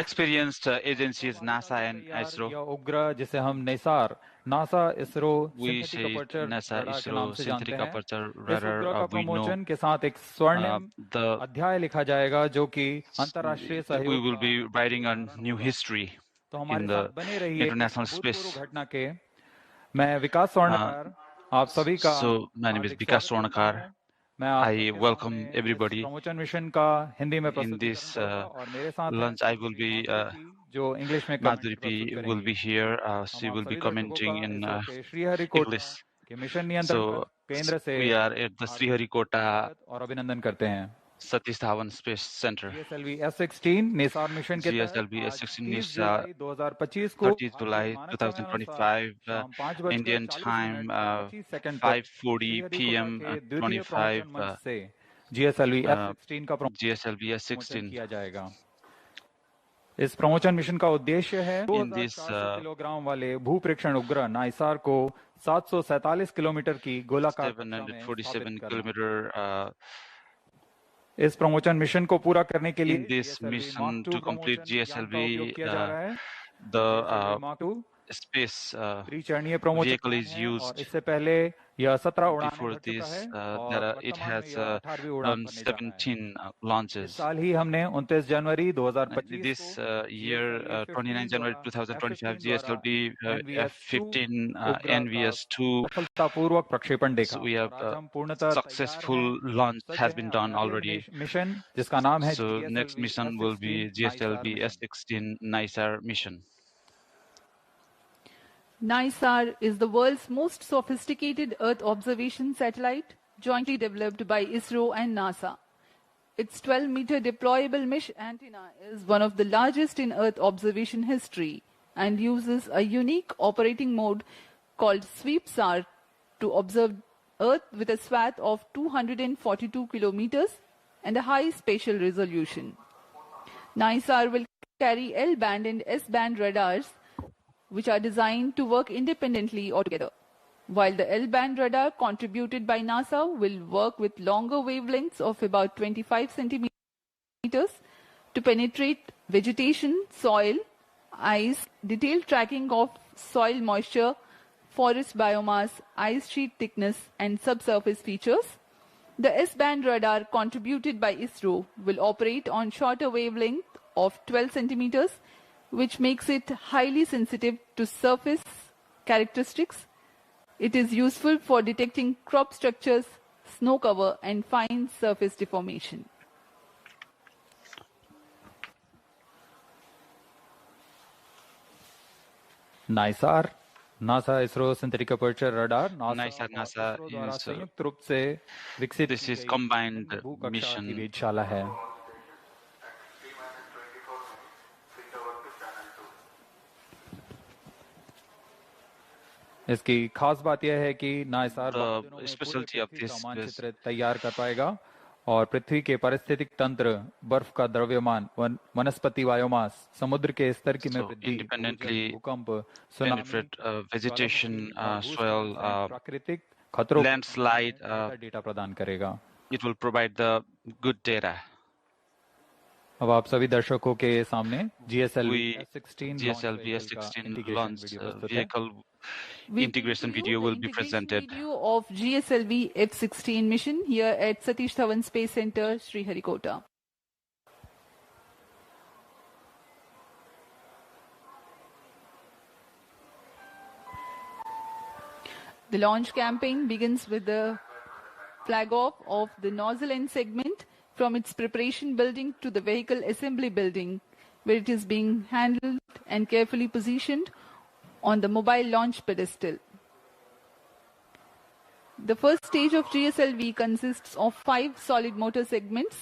experienced agencies NASA and ISRO. NASA-ISRO We Synthetic say Aperture Radar के नाम NASA-ISRO से जानते Synthetic हैं। Aperture इस Radar. उपग्रह का We know प्रमोचन के साथ एक स्वर्णिम the अध्याय लिखा जाएगा जो कि अंतर्राष्ट्रीय we सहयोग will का be writing a new history तो in हमारे the साथ बने रहिए international अभूतपूर्व space. घटना के। मैं विकास स्वर्णकार आप सभी का So my name is Hardik Vikas स्वागत करता हूं। Swarnakar. मैं आप I सबके welcome सामने इस everybody प्रमोचन मिशन का हिंदी में in प्रस्तुतिकरण this करूंगा और मेरे साथ हैं lunch. I will be जो इंग्लिश में कमेंट्री प्रस्तुत Madhuri will करेंगी। be here. हम She आप will be सभी दर्शकों commenting का in इसरो के श्रीहरिकोटा English. के मिशन नियंत्रण So केंद्र से we are at the Sriharikota स्वागत और अभिनंदन करते हैं। Satish Dhawan Space Center. GSLV S16 Nisar mission के तहत GSLV आज S16 30 is जुलाई 2025 को 30th July मानक समय अनुसार 2025 शाम 5:40 Indian time 25 सेकंड पर 5:40 श्रीहरिकोटा p.m. के द्वितीय 25 प्रमोचन मंच से GSLV S16 का GSLV प्रमोचन S16. किया जाएगा। इस प्रमोचन मिशन का उद्देश्य है In this 2400 किलोग्राम वाले भूप्रेक्षण उपग्रह नाइसार को 747 किलोमीटर की गोलाकार कक्षा में स्थापित 747 करना। kilometer इस प्रमोचन मिशन को पूरा करने के लिए in this GSLV mission Mark II to complete प्रमोचन यान का उपयोग GSLV, किया जा रहा है। the GSLV Mark II space त्रिचरणीय प्रमोचन vehicle यान is है और used. इससे पहले यह 17 उड़ानें Before भर चुका this, है और there it वर्तमान में has यह 18वीं उड़ान भरने जा रहा है। 17 इस launches. साल ही हमने 29 जनवरी 2025 This को year, 29 January 2025, GSLV F-15 NVS-2, सफलतापूर्वक प्रक्षेपण देखा so we have और आज हम पूर्णतः successful launch has been done already. Mission जिसका नाम है So next mission will be GSLV S16 NISAR mission. NISAR is the world's most sophisticated Earth observation satellite, jointly developed by ISRO and NASA. Its 12-meter deployable mesh antenna is one of the largest in Earth observation history and uses a unique operating mode called Sweep SAR to observe Earth with a swath of 242 kilometers and a high spatial resolution. NISAR will carry L-band and S-band radars, which are designed to work independently or together, while the L-band radar contributed by NASA will work with longer wavelengths of about 25 centimeters to penetrate vegetation, soil, ice, detailed tracking of soil moisture, forest biomass, ice sheet thickness, and subsurface features. The S-band radar contributed by ISRO will operate on shorter wavelength of 12 centimeters, which makes it highly sensitive to surface characteristics. It is useful for detecting crop structures, snow cover, and fine surface deformation. NISAR, NASA-ISRO Synthetic Aperture Radar, NISAR, NASA द्वारा is संयुक्त रूप से विकसित this की is गई combined भूकक्षा की mission. वेधशाला है। इसकी खास बात यह है कि नाइसार The specialty of this is मानचित्र तैयार कर पाएगा और पृथ्वी के पारिस्थितिक तंत्र, बर्फ का द्रव्यमान, वनस्पति बायोमास, समुद्र के स्तर की में वृद्धि, independently भूकंप, penetrate vegetation, soil, प्राकृतिक खतरों landslide. डेटा प्रदान करेगा। It will provide the good data. अब आप सभी दर्शकों के सामने GSLV GSLV S16 launch vehicle integration video will be presented. Video of GSLV F-16 mission here at Satish Dhawan Space Center, Sriharikota. The launch campaign begins with the flag off of the nozzle end segment from its preparation building to the vehicle assembly building, where it is being handled and carefully positioned on the mobile launch pedestal. The first stage of GSLV consists of 5 solid motor segments,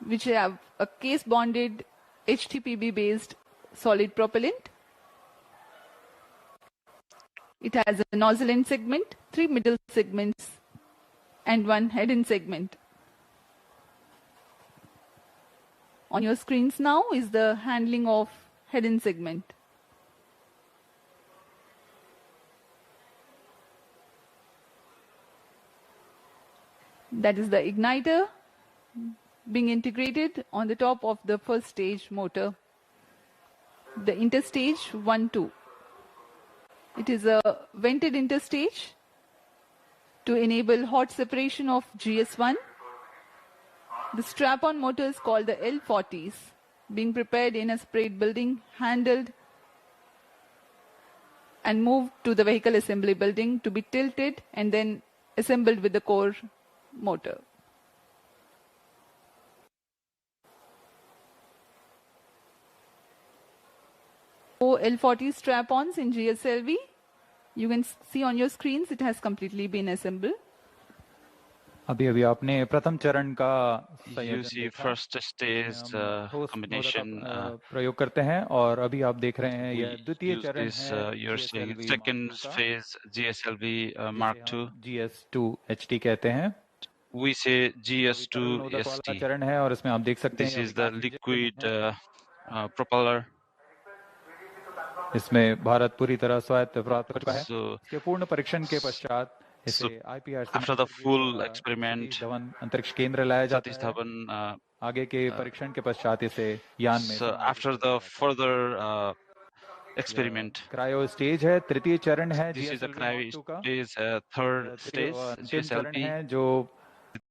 which have a case-bonded HTPB-based solid propellant. It has a nozzle end segment, 3 middle segments, and 1 head end segment. On your screens now is the handling of head end segment. That is the igniter being integrated on the top of the first stage motor, the interstage 1-2. It is a vented interstage to enable hot separation of GS1. The strap-on motor is called the L40s, being prepared in a separate building, handled and moved to the vehicle assembly building to be tilted and then assembled with the core motor. L40 strap-ons in GSLV. You can see on your screens it has completely been assembled. अभी अभी आपने प्रथम चरण का You see first stage combination. प्रयोग करते हैं और अभी आप देख रहे हैं यह द्वितीय चरण this, है. you're seeing second phase GSLV Mark II. GS2 HT कहते हैं. We say GS2 ST. चरण है और इसमें आप देख सकते हैं. This is the liquid propeller. इसमें भारत पूरी तरह स्वायत्त प्राप्त कर चुका है. इसके पूर्ण परीक्षण के पश्चात इसे IPRC after the full experiment, अंतरिक्ष केंद्र लाया जाता है. आगे के परीक्षण के पश्चात इसे यान में. So after the further experiment, cryo stage है, तृतीय चरण है. This is the cryo stage, third stage GSLV है जो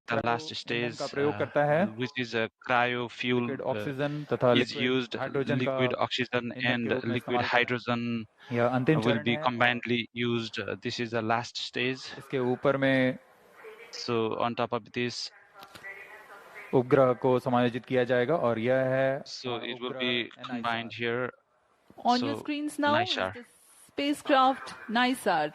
the last stage, का प्रयोग करता है, which is a cryo fuel oxygen तथा is used. Liquid oxygen and liquid hydrogen will be combinedly used. This is the last stage. इसके ऊपर में so on top of this उपग्रह को समायोजित किया जाएगा और यह है. So it will be combined here. On your screens now is the spacecraft NISAR.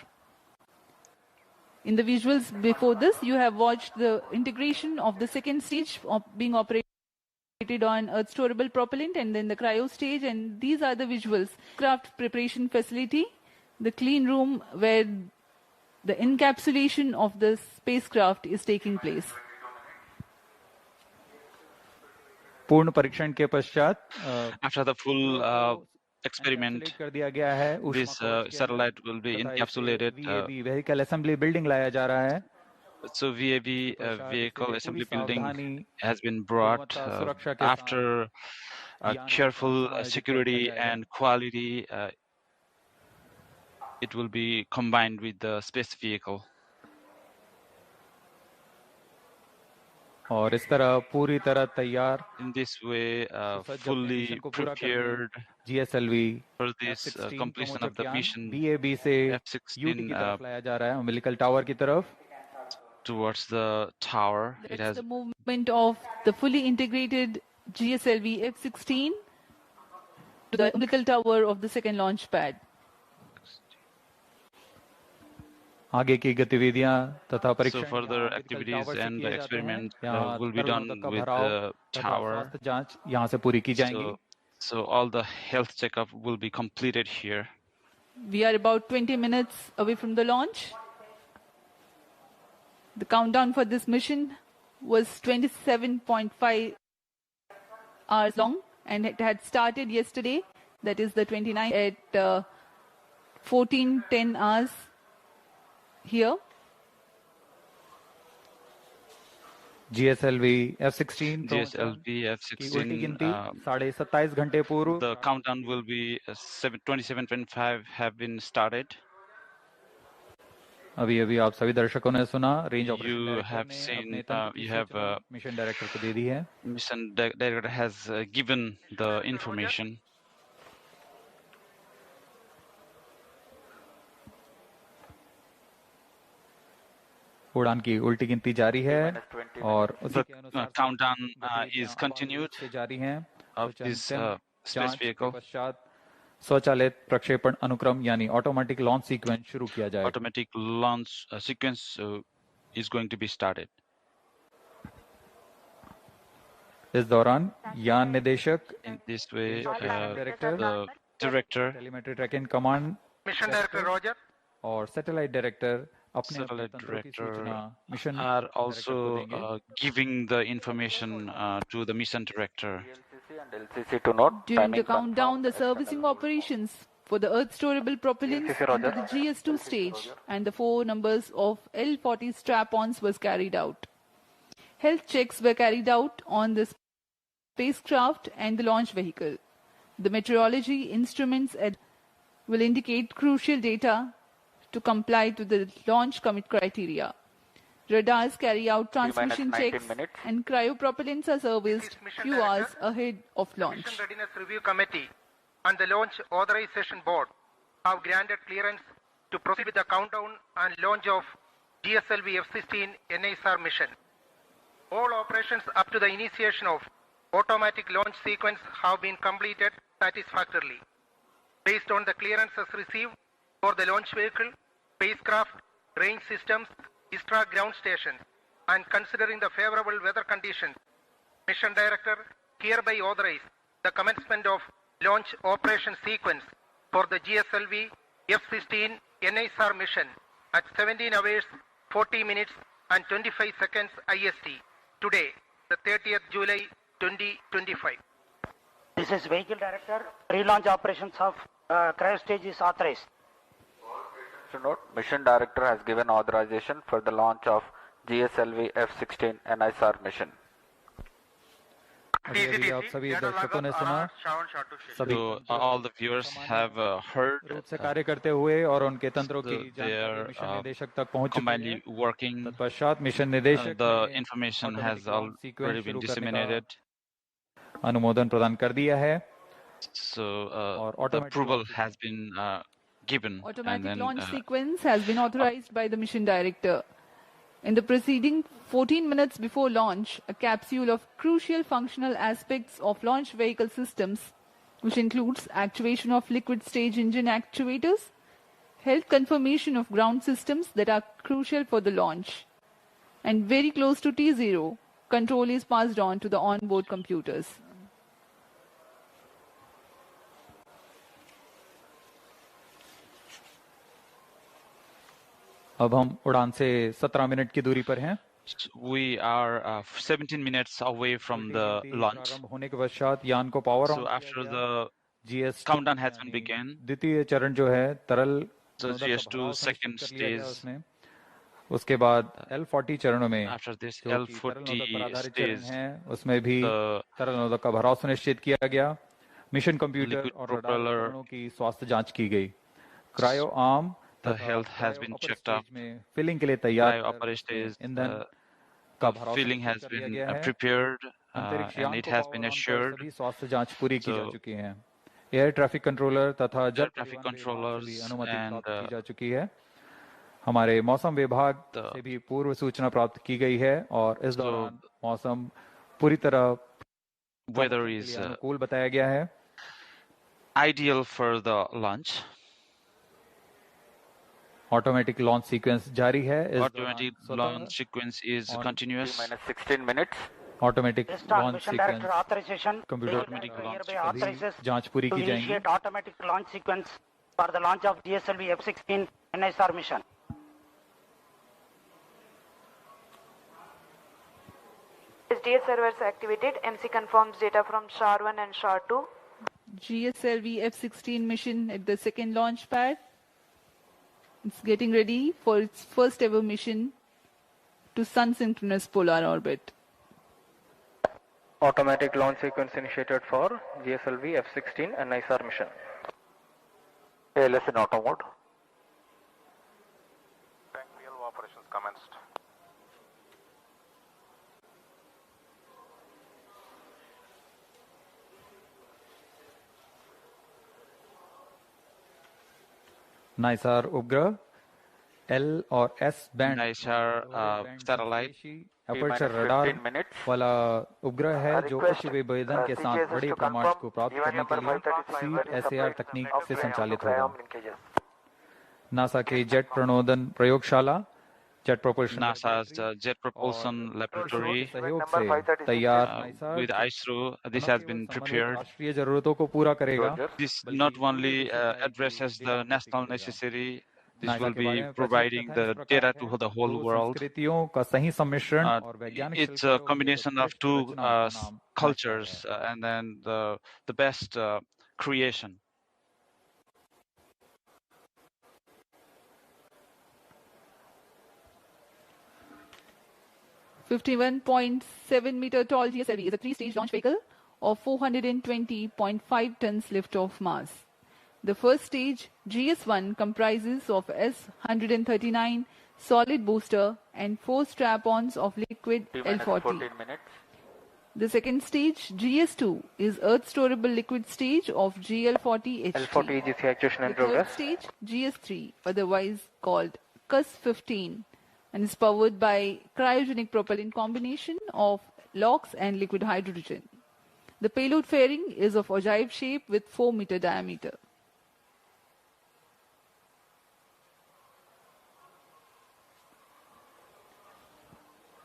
In the visuals before this, you have watched the integration of the second stage being operated on Earth storable propellant and then the cryo stage, and these are the visuals. Craft preparation facility, the clean room where the encapsulation of the spacecraft is taking place. पूर्ण परीक्षण के पश्चात after the full experiment, this satellite will be encapsulated. Vehicle assembly building लाया जा रहा है. So VAB vehicle assembly building has been brought after careful security and quality. It will be combined with the space vehicle. और इस तरह पूरी तरह तैयार. In this way, fully prepared GSLV for this completion of the mission. BAB से UT की तरफ लाया जा रहा है, umbilical tower की तरफ. Towards the tower. It has the movement of the fully integrated GSLV F-16 to the umbilical tower of the second launch pad. आगे की गतिविधियां तथा परीक्षण. So further activities and the experiment will be done with the tower. जांच यहां से पूरी की जाएंगी. So all the health checkup will be completed here. We are about 20 minutes away from the launch. The countdown for this mission was 27.5 hours long, and it had started yesterday. That is the 29th at 14:10 hours here. GSLV F-16 GSLV F-16 27.5 घंटे पूर्व. The countdown will be 27.5 have been started. अभी अभी आप सभी दर्शकों ने सुना range You have seen, you have mission director को दे दी है. Mission director has given the information. उड़ान की उल्टी गिनती जारी है और the countdown is continued जारी है. of this space vehicle. स्वचालित प्रक्षेपण अनुक्रम यानी ऑटोमेटिक लॉन्च सीक्वेंस शुरू किया जाएगा. Automatic launch sequence is going to be started. इस दौरान यान निदेशक, in this way the director, telemetry tracking command, mission director Roger और satellite director satellite director are also giving the information to the mission director. During the countdown, the servicing operations for the Earth storable propellants into the GS2 stage and the 4 numbers of L40 strap-ons was carried out. Health checks were carried out on the spacecraft and the launch vehicle. The meteorology instruments will indicate crucial data to comply to the launch commit criteria. Radars carry out transmission checks and cryopropellants are serviced few hours ahead of launch. Mission Readiness Review Committee and the Launch Authorization Board have granted clearance to proceed with the countdown and launch of GSLV F-16 NISAR mission. All operations up to the initiation of automatic launch sequence have been completed satisfactorily. Based on the clearances received for the launch vehicle, spacecraft, range systems, ISRO ground stations, and considering the favorable weather conditions, Mission Director hereby authorized the commencement of launch operation sequence for the GSLV F-16 NISAR mission at 17 hours, 40 minutes and 25 seconds IST today, the 30th July 2025. This is Vehicle Director. Pre-launch operations of cryo stage is authorized. Note, Mission Director has given authorization for the launch of GSLV F-16 NISAR mission. अभी आप सभी दर्शकों ने सुना, सभी all the viewers have heard रूप से कार्य करते हुए और उनके तंत्रों की जानकारी मिशन निदेशक तक पहुंच चुकी है। working. तत्पश्चात मिशन निदेशक The information has already been disseminated. अनुमोदन प्रदान कर दिया है। So the approval has been given. Automatic launch sequence has been authorized by the mission director. In the preceding 14 minutes before launch, a capsule of crucial functional aspects of launch vehicle systems, which includes actuation of liquid stage engine actuators, health confirmation of ground systems that are crucial for the launch, and very close to T0, control is passed on to the onboard computers. अब हम उड़ान से 17 minute की दूरी पर हैं। We are 17 minutes away from the launch. होने के पश्चात यान को power So after the countdown has been begun, द्वितीय चरण जो है तरल the GS2 second stage. उसके बाद L40 चरणों में after this L40 stage है, उसमें भी तरल नोदक का भराव सुनिश्चित किया गया। मिशन कंप्यूटर और रडार की स्वास्थ्य जांच की गई। Cryo arm the health has been checked up. Filling के लिए तैयार ईंधन का filling has been prepared and it has been assured. सभी स्वास्थ्य जांच पूरी की जा चुकी है। एयर ट्रैफिक कंट्रोलर तथा जल ट्रैफिक कंट्रोलर्स अनुमति प्राप्त की जा चुकी है। हमारे मौसम विभाग से भी पूर्व सूचना प्राप्त की गई है और इस दौरान मौसम पूरी तरह weather is अनुकूल बताया गया है। Ideal for the launch. Automatic launch sequence जारी है। Automatic launch sequence is continuous. -16 minutes. Automatic launch Mission sequence. Director authorization. Computer Automatic authorizes जांच पूरी to की जाएगी। initiate automatic launch sequence for the launch of GSLV F-16 NISAR mission. SDA servers activated. MC confirms data from SHAR-1 and SHAR-2. GSLV F-16 mission at the second launch pad. It's getting ready for its first ever mission to sun synchronous polar orbit. Automatic launch sequence initiated for GSLV F-16 and NISAR mission. ALS in auto mode. Wheel operations commenced. नाइसार उपग्रह L और S band NISAR satellite aperture radar वाला उपग्रह है जो उच्च विभेदन के साथ बड़े प्रमाण को प्राप्त करने के लिए CSAR तकनीक से संचालित होगा। नासा के जेट प्रणोदन प्रयोगशाला jet propulsion NASA's Jet Propulsion Laboratory सहयोग से तैयार with ISRO. This has been prepared. राष्ट्रीय जरूरतों को पूरा करेगा। This not only addresses the national necessity. This will be providing the data to the whole world. It's a combination of two cultures and then the best creation. 51.7 meter tall GSLV is a 3-stage launch vehicle of 420.5 tons lift-off mass. The first stage, GS1, comprises of S-139 solid booster and 4 strap-ons of liquid L-40. The second stage, GS2, is Earth-storable liquid stage of GL-40 HT. L-40 EGC actuation in The progress. third stage, GS3, otherwise called CUS-15, and is powered by cryogenic propellant combination of LOX and liquid hydrogen. The payload fairing is of ogive shape with 4-meter diameter.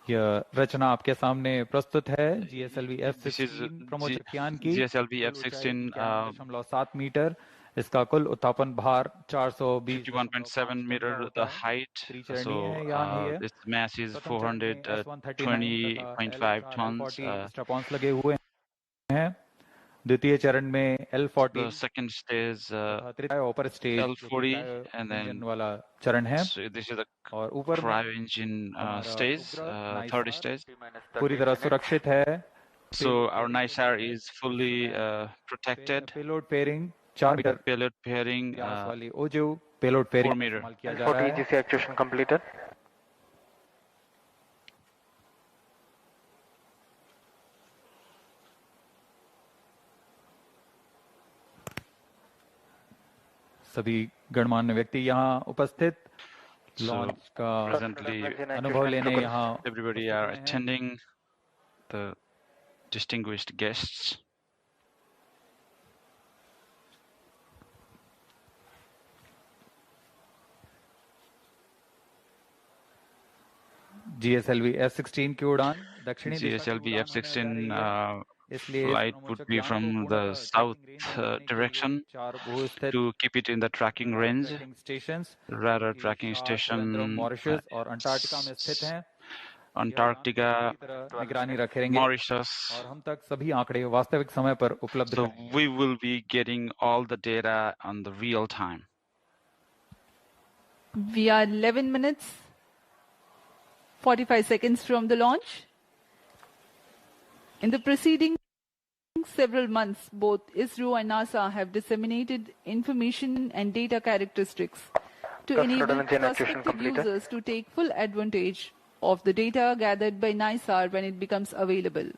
यह रचना आपके सामने प्रस्तुत है GSLV F-16 प्रमोचयान की GSLV F-16 7 metre इसका कुल उत्थापन भार 51.7 meter the height, so its mass is 420.5 tons. स्ट्रैप-ऑन्स लगे हुए हैं। द्वितीय चरण में L-40 the second stage ऊपर स्टेज L-40 and then वाला चरण है so this is the और ऊपर cryo engine stage, third stage. पूरी तरह सुरक्षित है। So our NISAR is fully protected. Payload pairing 4 metre payload pairing वाली ओजिव payload pairing 4 meter. किया जा रहा है। EGC actuation completed. सभी गणमान्य व्यक्ति यहाँ उपस्थित लॉन्च का अनुभव लेने यहाँ everybody are attending, the distinguished guests. GSLV F-16 की उड़ान दक्षिणी GSLV F-16 flight would be from the south direction to keep it in the tracking range. Radar tracking station Mauritius और अंटार्कटिका में स्थित हैं। Antarctica, निगरानी रखेंगे Mauritius. और हम तक सभी आंकड़े वास्तविक समय पर उपलब्ध So we will be getting all the data on the real time. We are 11 minutes 45 seconds from the launch. In the preceding several months, both ISRO and NASA have disseminated information and data characteristics to enable prospective users to take full advantage of the data gathered by NISAR when it becomes available.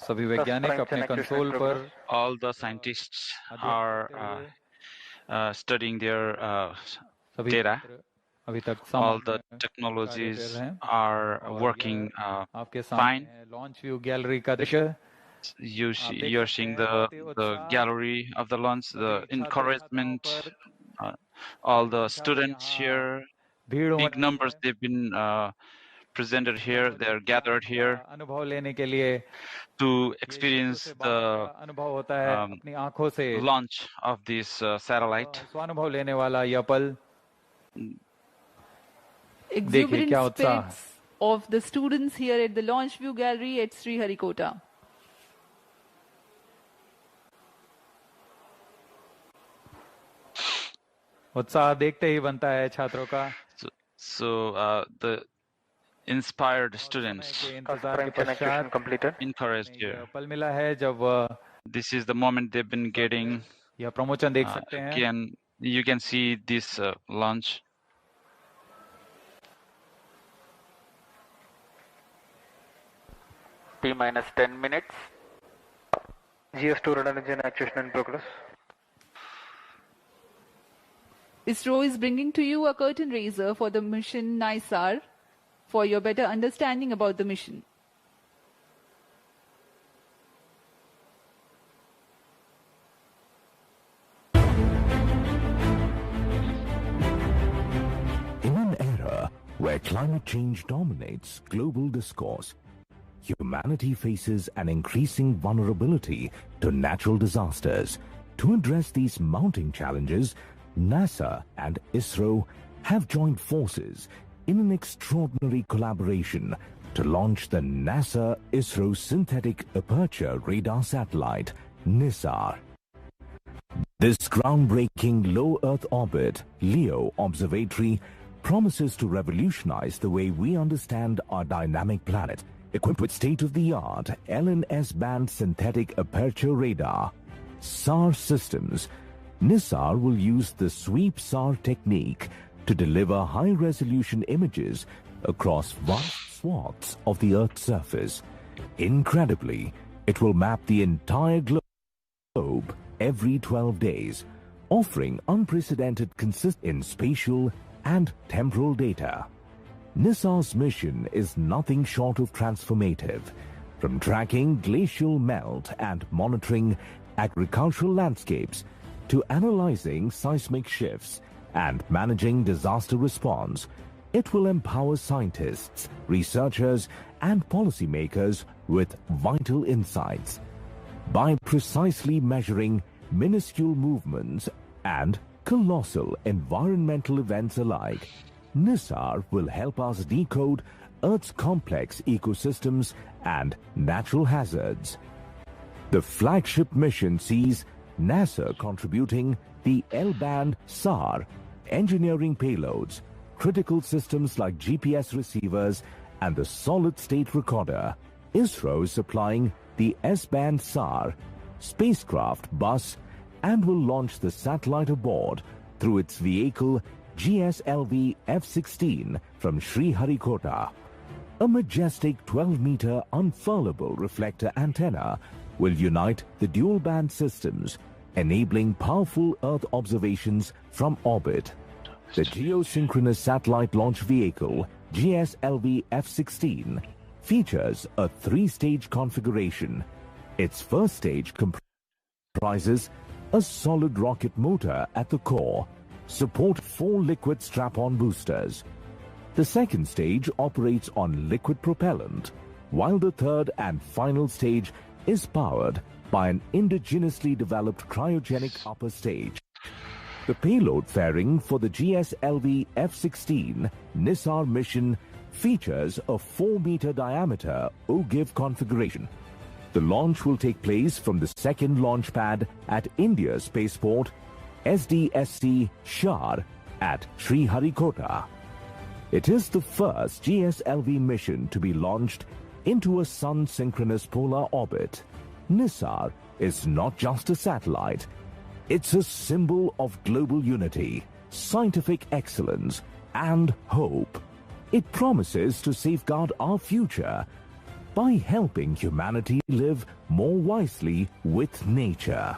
सभी वैज्ञानिक अपने console पर all the scientists are studying their data. अभी तक all the technologies are working fine. Launch view gallery का दृश्य you're seeing the gallery of the launch, the encouragement, all the students here, big numbers they've been presented here, they're gathered here अनुभव लेने के लिए to experience the अनुभव होता है अपनी आंखों से launch of this satellite. स्वानुभव लेने वाला यह पल Exuberant spirits of the students here at the Launch View Gallery at Sriharikota. उत्साह देखते ही बनता है छात्रों का So the inspired students encouraged here. पल मिला है जब This is the moment they've been getting. यह प्रमोशन देख सकते हैं you can see this launch. T-minus 10 minutes. GS2 radar engine actuation in progress. ISRO is bringing to you a curtain raiser for the mission NISAR for your better understanding about the mission. In an era where climate change dominates global discourse, humanity faces an increasing vulnerability to natural disasters. To address these mounting challenges, NASA and ISRO have joined forces in an extraordinary collaboration to launch the NASA-ISRO Synthetic Aperture Radar satellite, NISAR. This groundbreaking low Earth orbit LEO observatory promises to revolutionize the way we understand our dynamic planet. Equipped with state-of-the-art LNS-band synthetic aperture radar, SAR systems, NISAR will use the sweep SAR technique to deliver high-resolution images across vast swaths of the Earth's surface. Incredibly, it will map the entire globe every 12 days, offering unprecedented consistency in spatial and temporal data. NISAR's mission is nothing short of transformative, from tracking glacial melt and monitoring agricultural landscapes to analyzing seismic shifts and managing disaster response. It will empower scientists, researchers, and policymakers with vital insights. By precisely measuring minuscule movements and colossal environmental events alike, NISAR will help us decode Earth's complex ecosystems and natural hazards. The flagship mission sees NASA contributing the L-band SAR, engineering payloads, critical systems like GPS receivers, and the solid-state recorder. ISRO is supplying the S-band SAR, spacecraft bus, and will launch the satellite aboard through its vehicle GSLV F-16 from Sriharikota. A majestic 12-meter unfurlable reflector antenna will unite the dual-band systems, enabling powerful Earth observations from orbit. The geosynchronous satellite launch vehicle, GSLV F-16, features a three-stage configuration. Its first stage comprises a solid rocket motor at the core, support 4 liquid strap-on boosters. The second stage operates on liquid propellant, while the third and final stage is powered by an indigenously developed cryogenic upper stage. The payload fairing for the GSLV F-16 NISAR mission features a 4-meter diameter OGIV configuration. The launch will take place from the second launch pad at India's spaceport, SDSC Shar at Sriharikota. It is the first GSLV mission to be launched into a sun-synchronous polar orbit. NISAR is not just a satellite. It's a symbol of global unity, scientific excellence, and hope. It promises to safeguard our future by helping humanity live more wisely with nature.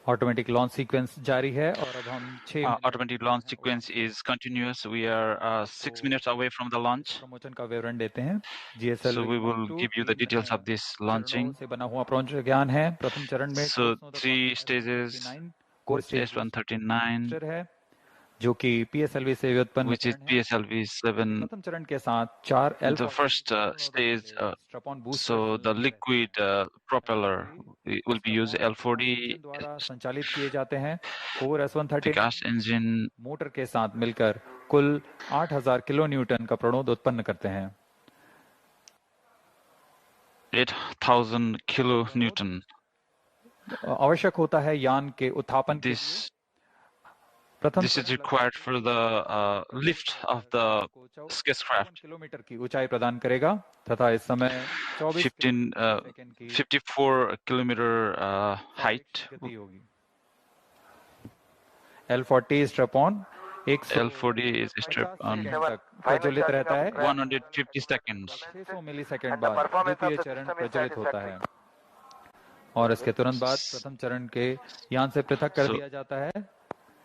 Automatic launch sequence जारी है और अब हम 6 automatic launch sequence is continuous. We are 6 minutes away from the launch. Promotion का विवरण देते हैं. GSLV So we will give you the details of this launching. से बना हुआ ज्ञान है. प्रथम चरण में So 3 stages. S139 है जो कि PSLV से व्युत्पन्न which is PSLV 7. प्रथम चरण के साथ 4 The first stage, so the liquid propeller will be used L40 द्वारा संचालित किए जाते हैं और S130 gas engine मोटर के साथ मिलकर कुल 8000 किलो न्यूटन का प्रणोद उत्पन्न करते हैं. 8000 kilo Newton. आवश्यक होता है यान के उत्थापन के This is required for the lift of the spacecraft. Kilometre की ऊंचाई प्रदान करेगा तथा इस समय 54 kilometer height. L40 strap on. L40 is strap on. प्रज्वलित रहता है 150 seconds. 600 मिलीसेकंड बाद द्वितीय चरण प्रज्वलित होता है और इसके तुरंत बाद प्रथम चरण के यान से पृथक कर दिया जाता है.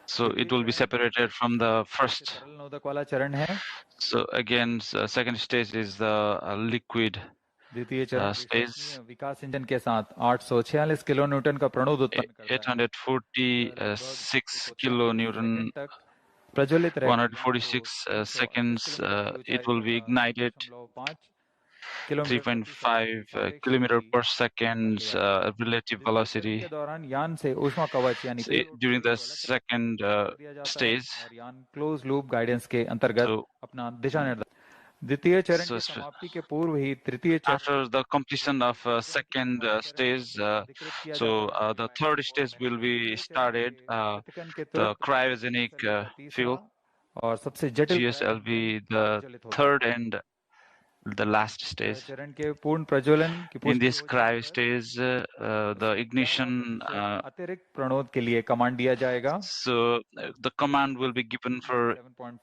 So it will be separated from the first. वाला चरण है. So again, second stage is the liquid द्वितीय चरण stage. विकास इंजन के साथ 846 किलो न्यूटन का प्रणोद उत्पन्न करता है. 846 किलो न्यूटन. प्रज्वलित 146 seconds. It will be ignited. 3.5 kilometer per second relative velocity. So during the second stage, close loop guidance के अंतर्गत अपना दिशा निर्देश द्वितीय चरण के समाप्ति के पूर्व ही तृतीय चरण after the completion of second stage, the third stage will be started. The cryogenic fuel, और सबसे जटिल GSLV, the third and the last stage. चरण के पूर्ण प्रज्वलन की In this cryo stage, the ignition अतिरिक्त प्रणोद के लिए कमांड दिया जाएगा. So the command will be given for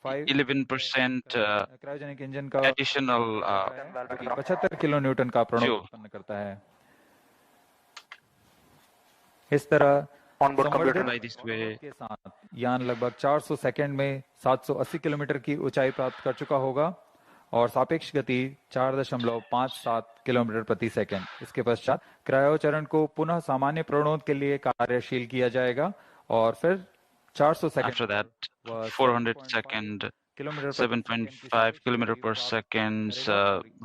11% cryogenic engine का additional 75 किलोन्यूटन का प्रणोद उत्पन्न करता है. इस तरह संवर्धित के साथ यान लगभग 400 सेकंड में 780 किलोमीटर की ऊंचाई प्राप्त कर चुका होगा और सापेक्ष गति 4.57 किलोमीटर प्रति सेकंड. इसके पश्चात क्रायो चरण को पुनः सामान्य प्रणोद के लिए कार्यशील किया जाएगा और फिर 400 second after that 400 second 7.5 kilometer per second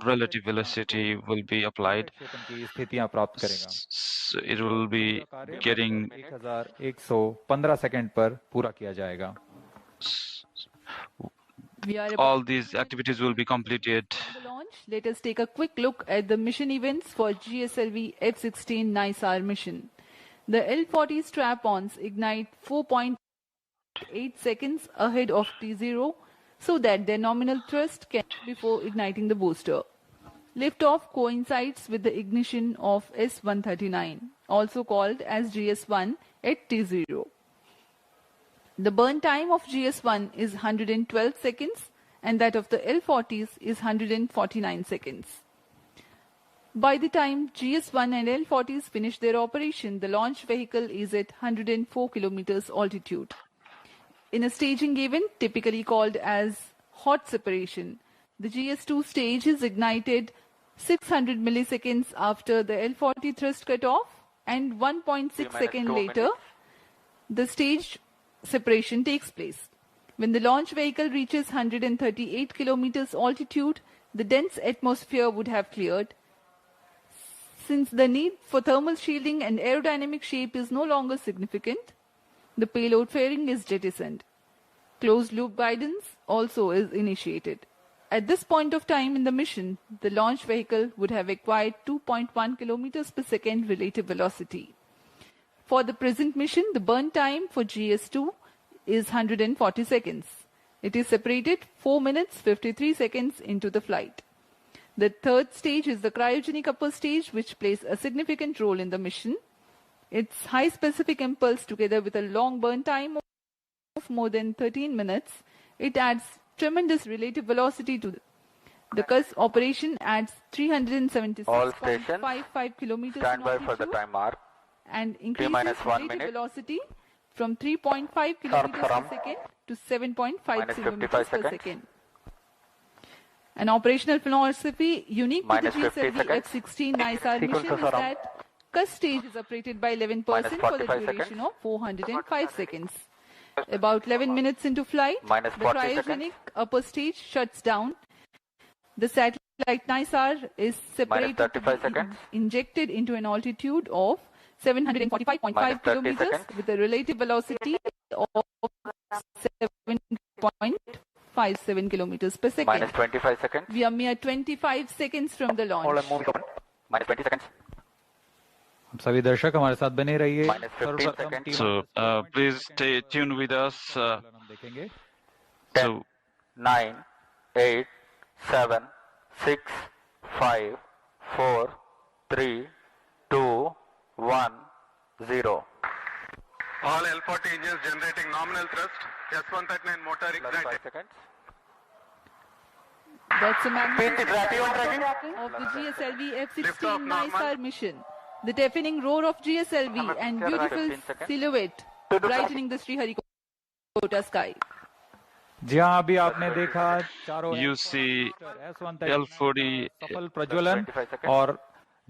relative velocity will be applied. स्थितियां प्राप्त करेगा. So it will be getting 1115 second पर पूरा किया जाएगा. All these activities will be completed. The launch. Let us take a quick look at the mission events for GSLV F-16 NISAR mission. The L-40 strap-ons ignite 4.8 seconds ahead of T0 so that their nominal thrust can before igniting the booster. Liftoff coincides with the ignition of S-139, also called as GS-1 at T0. The burn time of GS-1 is 112 seconds and that of the L-40s is 149 seconds. By the time GS-1 and L-40s finish their operation, the launch vehicle is at 104 kilometers altitude. In a staging event typically called as hot separation, the GS-2 stage is ignited 600 milliseconds after the L-40 thrust cutoff and 1.6 seconds later, the stage separation takes place. When the launch vehicle reaches 138 kilometers altitude, the dense atmosphere would have cleared. Since the need for thermal shielding and aerodynamic shape is no longer significant, the payload fairing is jettisoned. Closed loop guidance also is initiated. At this point of time in the mission, the launch vehicle would have acquired 2.1 kilometers per second relative velocity. For the present mission, the burn time for GS2 is 140 seconds. It is separated 4 minutes 53 seconds into the flight. The third stage is the cryogenic upper stage, which plays a significant role in the mission. Its high specific impulse together with a long burn time of more than 13 minutes, it adds tremendous relative velocity to the CUS operation adds 376.55 kilometers stand by in for the time mark. And increases relative velocity from 3.5 kilometers per second to 7.5 kilometers per second. An operational philosophy unique to the GSLV F-16 NISAR mission is that CUS stage is operated by 11% for the duration of 405 seconds. About 11 minutes into flight, the cryogenic upper stage shuts down. The satellite NISAR is separated to be injected into an altitude of 745.5 kilometers with a relative velocity of 7.57 kilometers per second. Minus 25 seconds. We are mere 25 seconds from the launch. Minus 20 seconds. सभी दर्शक हमारे साथ बने रहिए. So please stay tuned with us. 10, 9, 8, 7, 6, 5, 4, 3, 2, 1, 0. All L-40 engines generating nominal thrust. S-139 motor ignited. 5 seconds. That's a magnificent of the GSLV F-16 NISAR mission. The deafening roar of GSLV and beautiful silhouette brightening the Sriharikota sky. जी हाँ, अभी आपने देखा चारों You see L-40 सफल प्रज्वलन और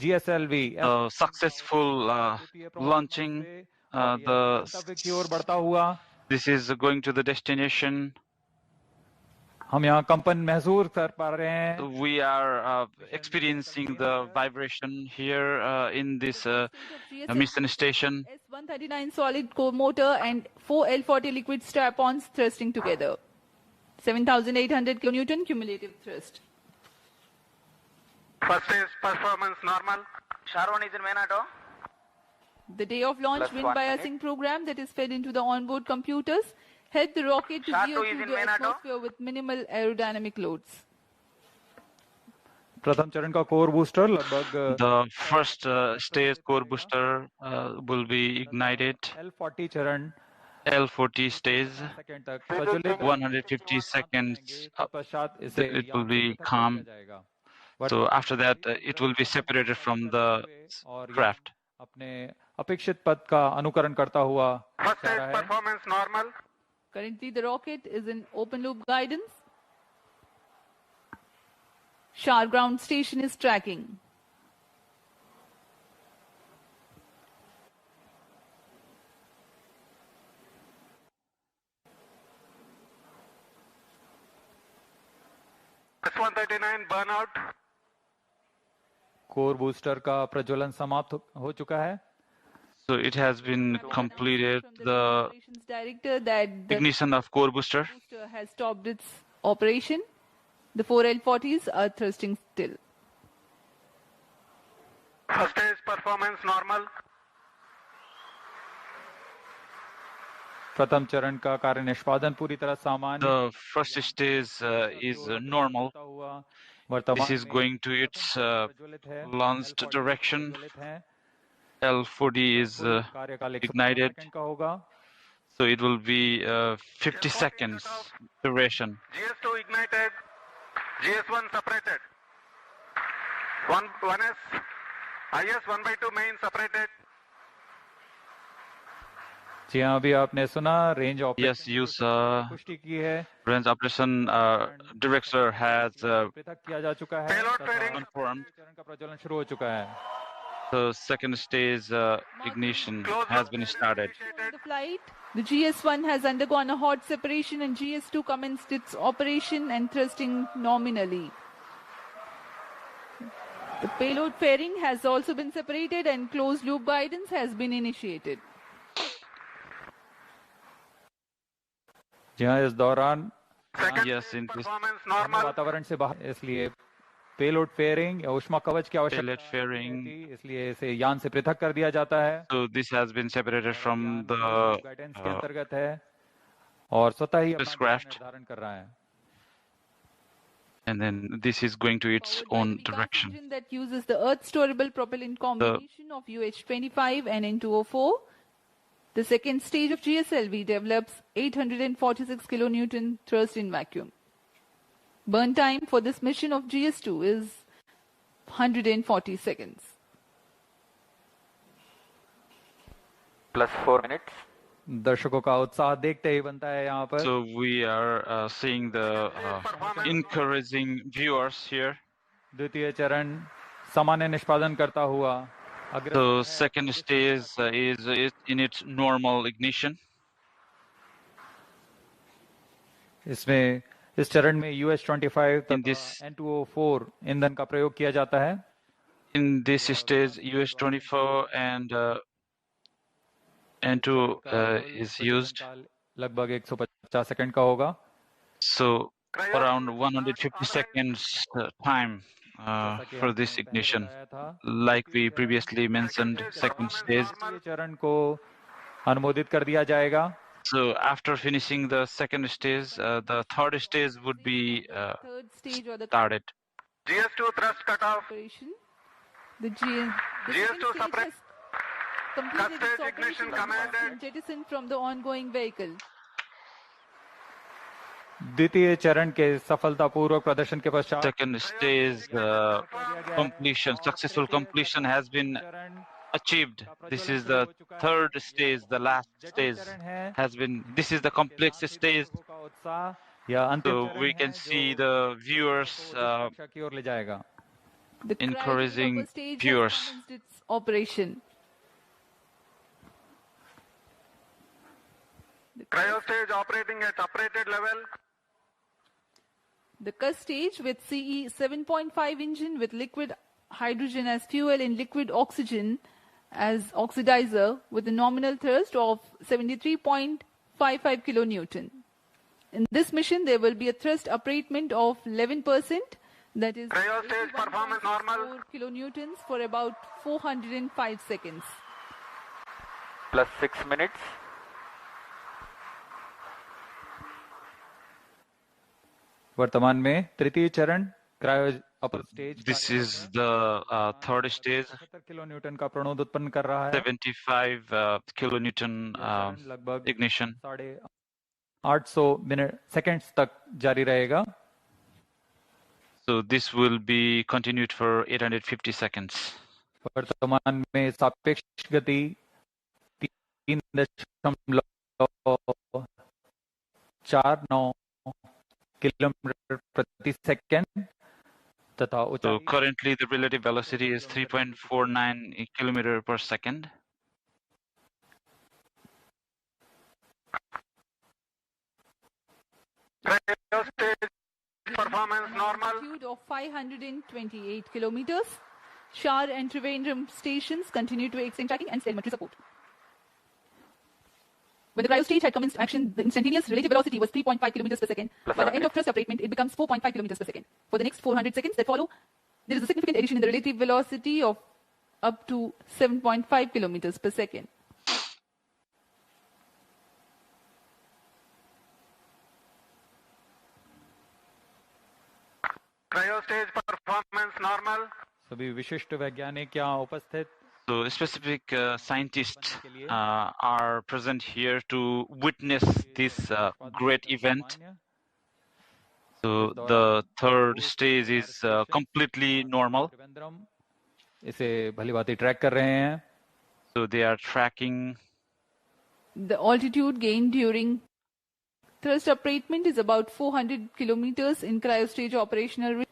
GSLV successful launching. की ओर बढ़ता हुआ. This is going to the destination. हम यहाँ कंपन महसूस कर पा रहे हैं. We are experiencing the vibration here in this mission station. S139 solid core motor and 4 L40 liquid strap-ons thrusting together. 7,800 kilonewton cumulative thrust. First stage performance normal. Char1 is in main auto. The day of launch wind biasing program that is fed into the onboard computers helped the rocket to veer through the atmosphere with minimal aerodynamic loads. प्रथम चरण का core booster लगभग The first stage core booster will be ignited. L40 चरण L40 stage 150 seconds it will be calm. So after that it will be separated from the craft. अपने अपेक्षित पथ का अनुकरण करता हुआ First stage performance normal. Currently the rocket is in open loop guidance. Shar ground station is tracking. S139 burnout. Core booster का प्रज्वलन समाप्त हो चुका है. So it has been completed. The ignition of core booster has stopped its operation. The 4 L40s are thrusting still. First stage performance normal. प्रथम चरण का कार्य निष्पादन पूरी तरह सामान्य. The first stage is normal. This is going to its launched direction. L40 is ignited. So it will be 50 seconds duration. GS2 ignited. GS1 separated. 1S. IS 1/2 main separated. जी हाँ, अभी आपने सुना range operation. Yes, you saw. पुष्टि की है. Range operation director has पृथक किया जा चुका है. confirmed. चरण का प्रज्वलन शुरू हो चुका है. The second stage ignition has been started. The flight, the GS1 has undergone a hot separation and GS2 commenced its operation and thrusting nominally. The payload fairing has also been separated and closed loop guidance has been initiated. जी हाँ, इस दौरान वातावरण से बाहर, इसलिए payload fairing या ऊष्मा कवच की आवश्यकता है, इसलिए इसे यान से पृथक कर दिया जाता है. So this has been separated from the guidance के अंतर्गत है और स्वतः ही spacecraft, निर्धारण कर रहा है. and then this is going to its own direction. That uses the Earth storable propellant combination of UH-25 and N2O4. The second stage of GSLV develops 846 kilonewton thrust in vacuum. Burn time for this mission of GS2 is 140 seconds. +4 minutes. दर्शकों का उत्साह देखते ही बनता है यहाँ पर. So we are seeing the encouraging viewers here. द्वितीय चरण सामान्य निष्पादन करता हुआ. The second stage is in its normal ignition. इसमें इस चरण में UH-25 तथा N2O4 ईंधन का प्रयोग किया जाता है. In this stage, UH-24 and N2 is used. लगभग 150 सेकंड का होगा. So around 150 seconds time for this ignition. Like we previously mentioned, second stage. चरण को अनुमोदित कर दिया जाएगा. So after finishing the second stage, the third stage would be started. GS2 thrust cutoff. The GS2 separate. Completed its ignition commanded. Jettisoned from the ongoing vehicle. द्वितीय चरण के सफलतापूर्वक प्रदर्शन के पश्चात second stage completion, successful completion has been achieved. This is the third stage, the last stage has been, this is the complex stage. So we can see the viewers encouraging viewers. Its operation. Cryo stage operating at operated level. The Cus stage with CE 7.5 engine with liquid hydrogen as fuel and liquid oxygen as oxidizer with a nominal thrust of 73.55 kilonewton. In this mission, there will be a thrust upratement of 11%, that is 4 kilonewtons for about 405 seconds. Plus 6 minutes. वर्तमान में तृतीय चरण cryo upper stage This is the third stage. 70 kilonewton का प्रणोद उत्पन्न कर रहा है. 75 kilonewton ignition. 800 minute seconds तक जारी रहेगा. So this will be continued for 850 seconds. वर्तमान में सापेक्ष गति 3.49 किलोमीटर प्रति सेकंड तथा So currently the relative velocity is 3.49 kilometer per second. Performance normal. Altitude of 528 kilometers. Shar and Trivandrum stations continue to extend tracking and telemetry support. When the cryo stage had commenced action, the instantaneous relative velocity was 3.5 kilometers per second. By the end of thrust upratement, it becomes 4.5 kilometers per second. For the next 400 seconds that follow, there is a significant addition in the relative velocity of up to 7.5 kilometers per second. Cryo stage performance normal. सभी विशिष्ट वैज्ञानिक यहाँ उपस्थित. So specific scientists are present here to witness this great event. So the third stage is completely normal. इसे भलीभांति track कर रहे हैं. So they are tracking. The altitude gained during thrust upratement is about 400 kilometers in cryo stage operational.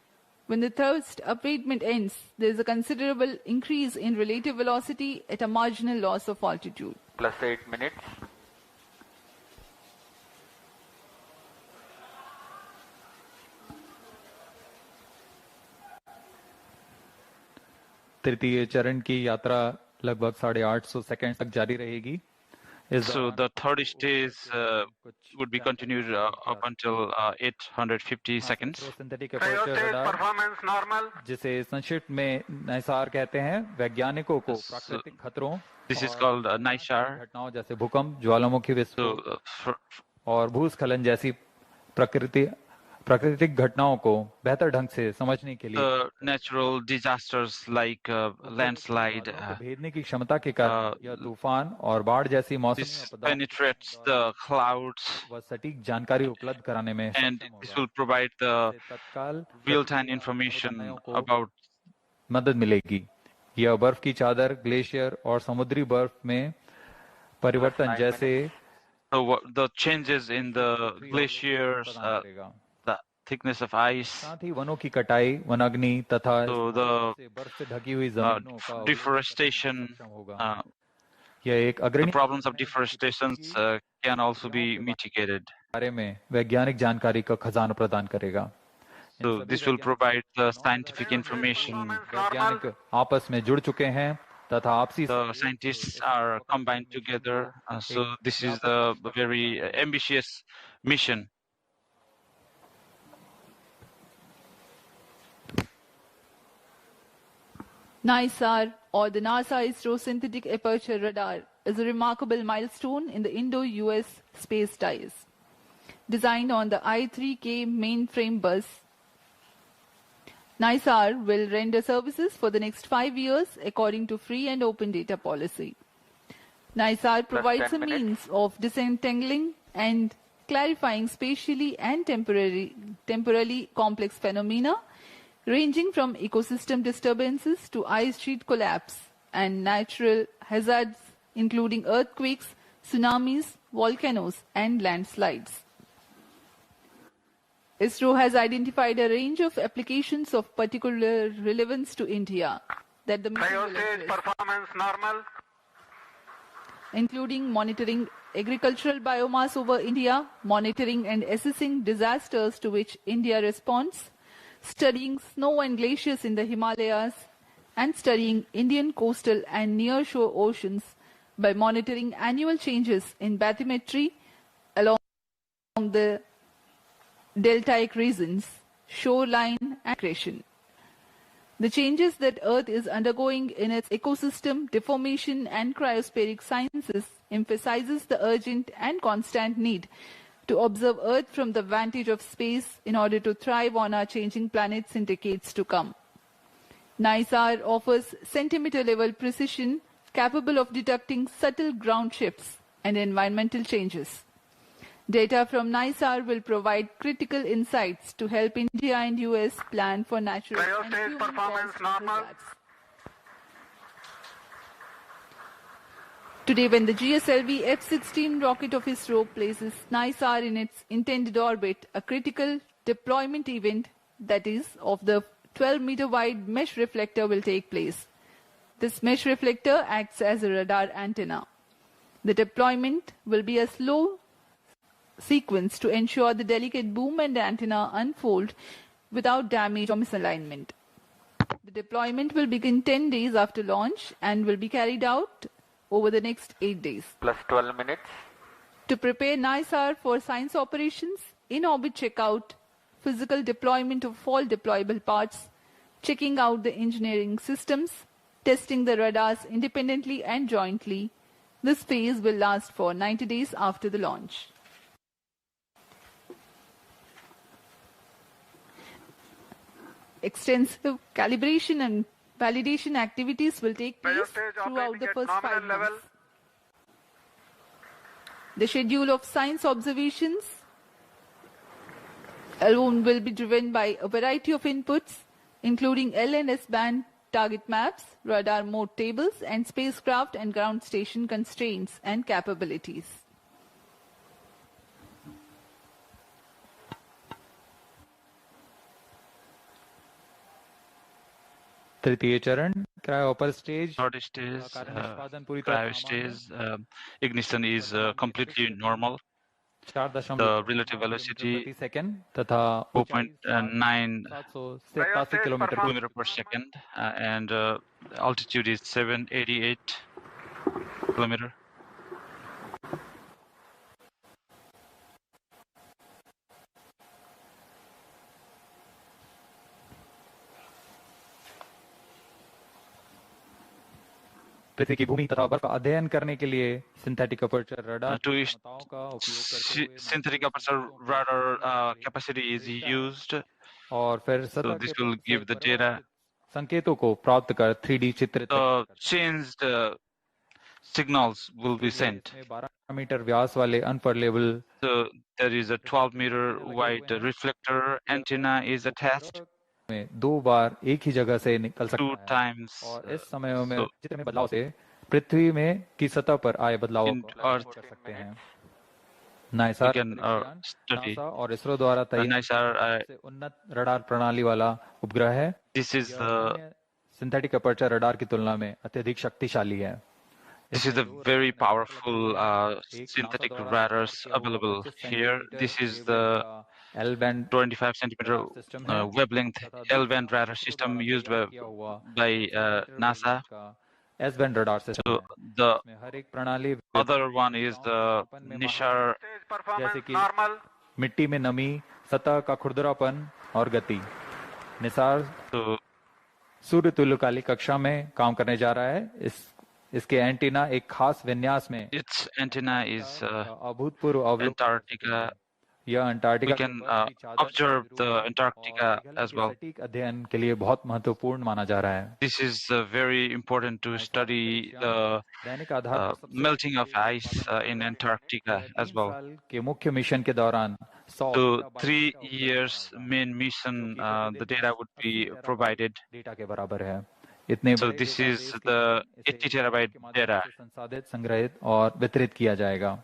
When the thrust upratement ends, there is a considerable increase in relative velocity at a marginal loss of altitude. Plus 8 minutes. तृतीय चरण की यात्रा लगभग 850 second तक जारी रहेगी. So the third stage would be continued up until 850 seconds. Synthetic Aperture Radar, जिसे संक्षिप्त में NISAR कहते हैं, वैज्ञानिकों को प्राकृतिक खतरों This is called NISAR. घटनाओं जैसे भूकंप, ज्वालामुखी विस्फोट और भूस्खलन जैसी प्राकृतिक घटनाओं को बेहतर ढंग से समझने के लिए natural disasters like landslide भेदने की क्षमता के कारण यह तूफान और बाढ़ जैसी मौसमी penetrates the clouds व सटीक जानकारी उपलब्ध कराने में and this will provide the real-time information about मदद मिलेगी. यह बर्फ की चादर, ग्लेशियर और समुद्री बर्फ में परिवर्तन जैसे the changes in the glaciers, the thickness of ice, साथ ही वनों की कटाई, वनाग्नि तथा बर्फ से ढकी हुई जमीनों का deforestation. यह एक अग्रणी The problems of deforestation can also be mitigated. बारे में वैज्ञानिक जानकारी का खजाना प्रदान करेगा. So this will provide the scientific information. वैज्ञानिक आपस में जुड़ चुके हैं तथा आपसी The scientists are combined together. So this is a very ambitious mission. NISAR, or the NASA-ISRO Synthetic Aperture Radar, is a remarkable milestone in the Indo-US space ties. Designed on the I-3K mainframe bus, NISAR will render services for the next 5 years according to free and open data policy. NISAR provides a means of disentangling and clarifying spatially and temporally complex phenomena ranging from ecosystem disturbances to ice sheet collapse and natural hazards including earthquakes, tsunamis, volcanoes and landslides. ISRO has identified a range of applications of particular relevance to India that the mission will address, performance normal, including monitoring agricultural biomass over India, monitoring and assessing disasters to which India responds, studying snow and glaciers in the Himalayas, and studying Indian coastal and near-shore oceans by monitoring annual changes in bathymetry along the deltaic regions, shoreline, and migration. The changes that Earth is undergoing in its ecosystem, deformation, and cryospheric sciences emphasizes the urgent and constant need to observe Earth from the vantage of space in order to thrive on our changing planets in decades to come. NISAR offers centimeter-level precision capable of detecting subtle ground shifts and environmental changes. Data from NISAR will provide critical insights to help India and US plan for natural and human performance normal. Today, when the GSLV F-16 rocket of ISRO places NISAR in its intended orbit, a critical deployment event, that is, of the 12-meter wide mesh reflector will take place. This mesh reflector acts as a radar antenna. The deployment will be a slow sequence to ensure the delicate boom and antenna unfold without damage or misalignment. The deployment will begin 10 days after launch and will be carried out over the next 8 days. Plus 12 minutes. To prepare NISAR for science operations, in-orbit checkout, physical deployment of all deployable parts, checking out the engineering systems, testing the radars independently and jointly. This phase will last for 90 days after the launch. Extensive calibration and validation activities will take place throughout the first 5 months. The schedule of science observations alone will be driven by a variety of inputs, including L and S band target maps, radar mode tables, and spacecraft and ground station constraints and capabilities. तृतीय चरण cryo upper stage. Third stage, cryo stage, ignition is completely normal. The relative velocity 4.9 kilometer per second, and altitude is 788 kilometer. पृथ्वी की भूमि तथा बर्फ का अध्ययन करने के लिए synthetic aperture radar synthetic aperture radar capacity is used. और फिर so this will give the data. संकेतों को प्राप्त कर 3D चित्रित changed signals will be sent. 12 metre व्यास वाले unfurlable. So there is a 12-meter wide reflector antenna is attached. में 2 बार एक ही जगह से निकल सकता है. 2 times. और इस समय में चित्र में बदलाव से पृथ्वी में की सतह पर आए बदलाव को कर सकते हैं. नाइसार और इसरो द्वारा तैयार उन्नत रडार प्रणाली वाला उपग्रह है. This is the synthetic aperture radar की तुलना में अत्यधिक शक्तिशाली है. This is a very powerful synthetic radars available here. This is the L-band 25 centimeter wavelength L-band radar system used by NASA. S-band radar system. So the other one is the NISAR. जैसे कि मिट्टी में नमी, सतह का खुरदरापन और गति. निसार सूर्य तुल्यकालिक कक्षा में काम करने जा रहा है. इसके एंटीना एक खास विन्यास में. Its antenna is अभूतपूर्व Antarctica. यह Antarctica. We can observe the Antarctica as well. अध्ययन के लिए बहुत महत्वपूर्ण माना जा रहा है. This is very important to study the melting of ice in Antarctica as well. के मुख्य मिशन के दौरान So 3 years main mission, the data would be provided. Data के बराबर है. So this is the 80 terabyte data. संसाधित, संग्रहित और वितरित किया जाएगा.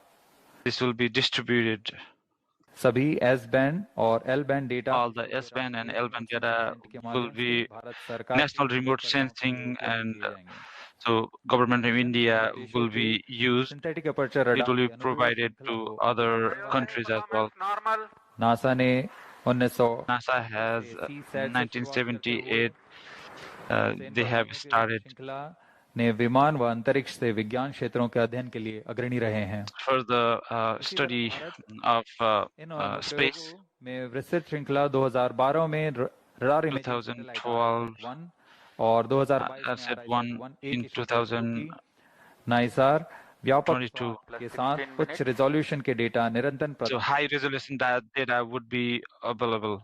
This will be distributed. सभी S-band और L-band data. All the S-band and L-band data will be national remote sensing and So government of India will be used. Synthetic Aperture It Radar will be की अनुप्रयोग provided श्रृंखला to को other countries as well. NASA ने 1900 NASA has से CSAT से शुरुआत करते हुए 1978. सेन They have परमाणु के started श्रृंखला ने विमान व अंतरिक्ष से विज्ञान क्षेत्रों के अध्ययन के लिए अग्रणी रहे हैं। for the इसी तरह study Bharat of in space. अनुप्रयोगों में विस्तृत श्रृंखला 2012 में रडार इमेजिंग सैटेलाइट 2012 1 और 2022 में asset RISAT 1 1A in की शुरुआत शुरू 2022. की। नाइसार व्यापक के साथ उच्च रिजोल्यूशन के डेटा निरंतर So high resolution data would be available.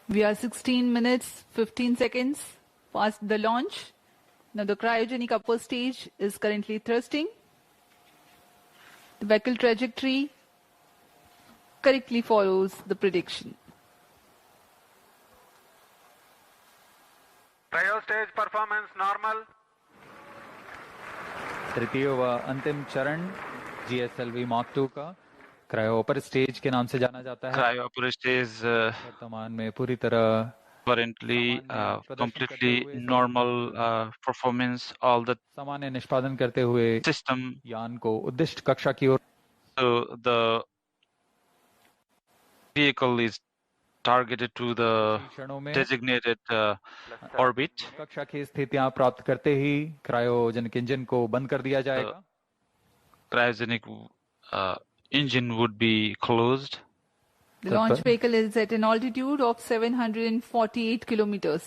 We are 16 minutes, 15 seconds past the launch. Now the cryogenic upper stage is currently thrusting. The vehicle trajectory correctly follows the prediction. Cryo stage performance normal. तृतीय व अंतिम चरण GSLV Mark II का cryo upper stage के नाम से जाना जाता है। Cryo upper stage वर्तमान में पूरी तरह currently completely normal performance. All the सामान्य निष्पादन करते हुए system यान को उद्दिष्ट कक्षा की ओर So the vehicle is targeted to the designated orbit. कक्षा की स्थितियां प्राप्त करते ही क्रायोजेनिक इंजन को बंद कर दिया जाएगा। Cryogenic engine would be closed. The launch vehicle is at an altitude of 748 kilometers.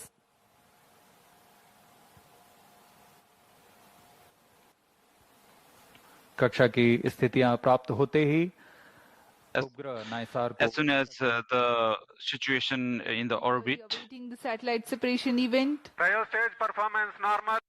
कक्षा की स्थितियां प्राप्त होते ही उपग्रह नाइसार को As soon as the situation in the orbit, Awaiting the satellite separation event. Cryo stage performance normal.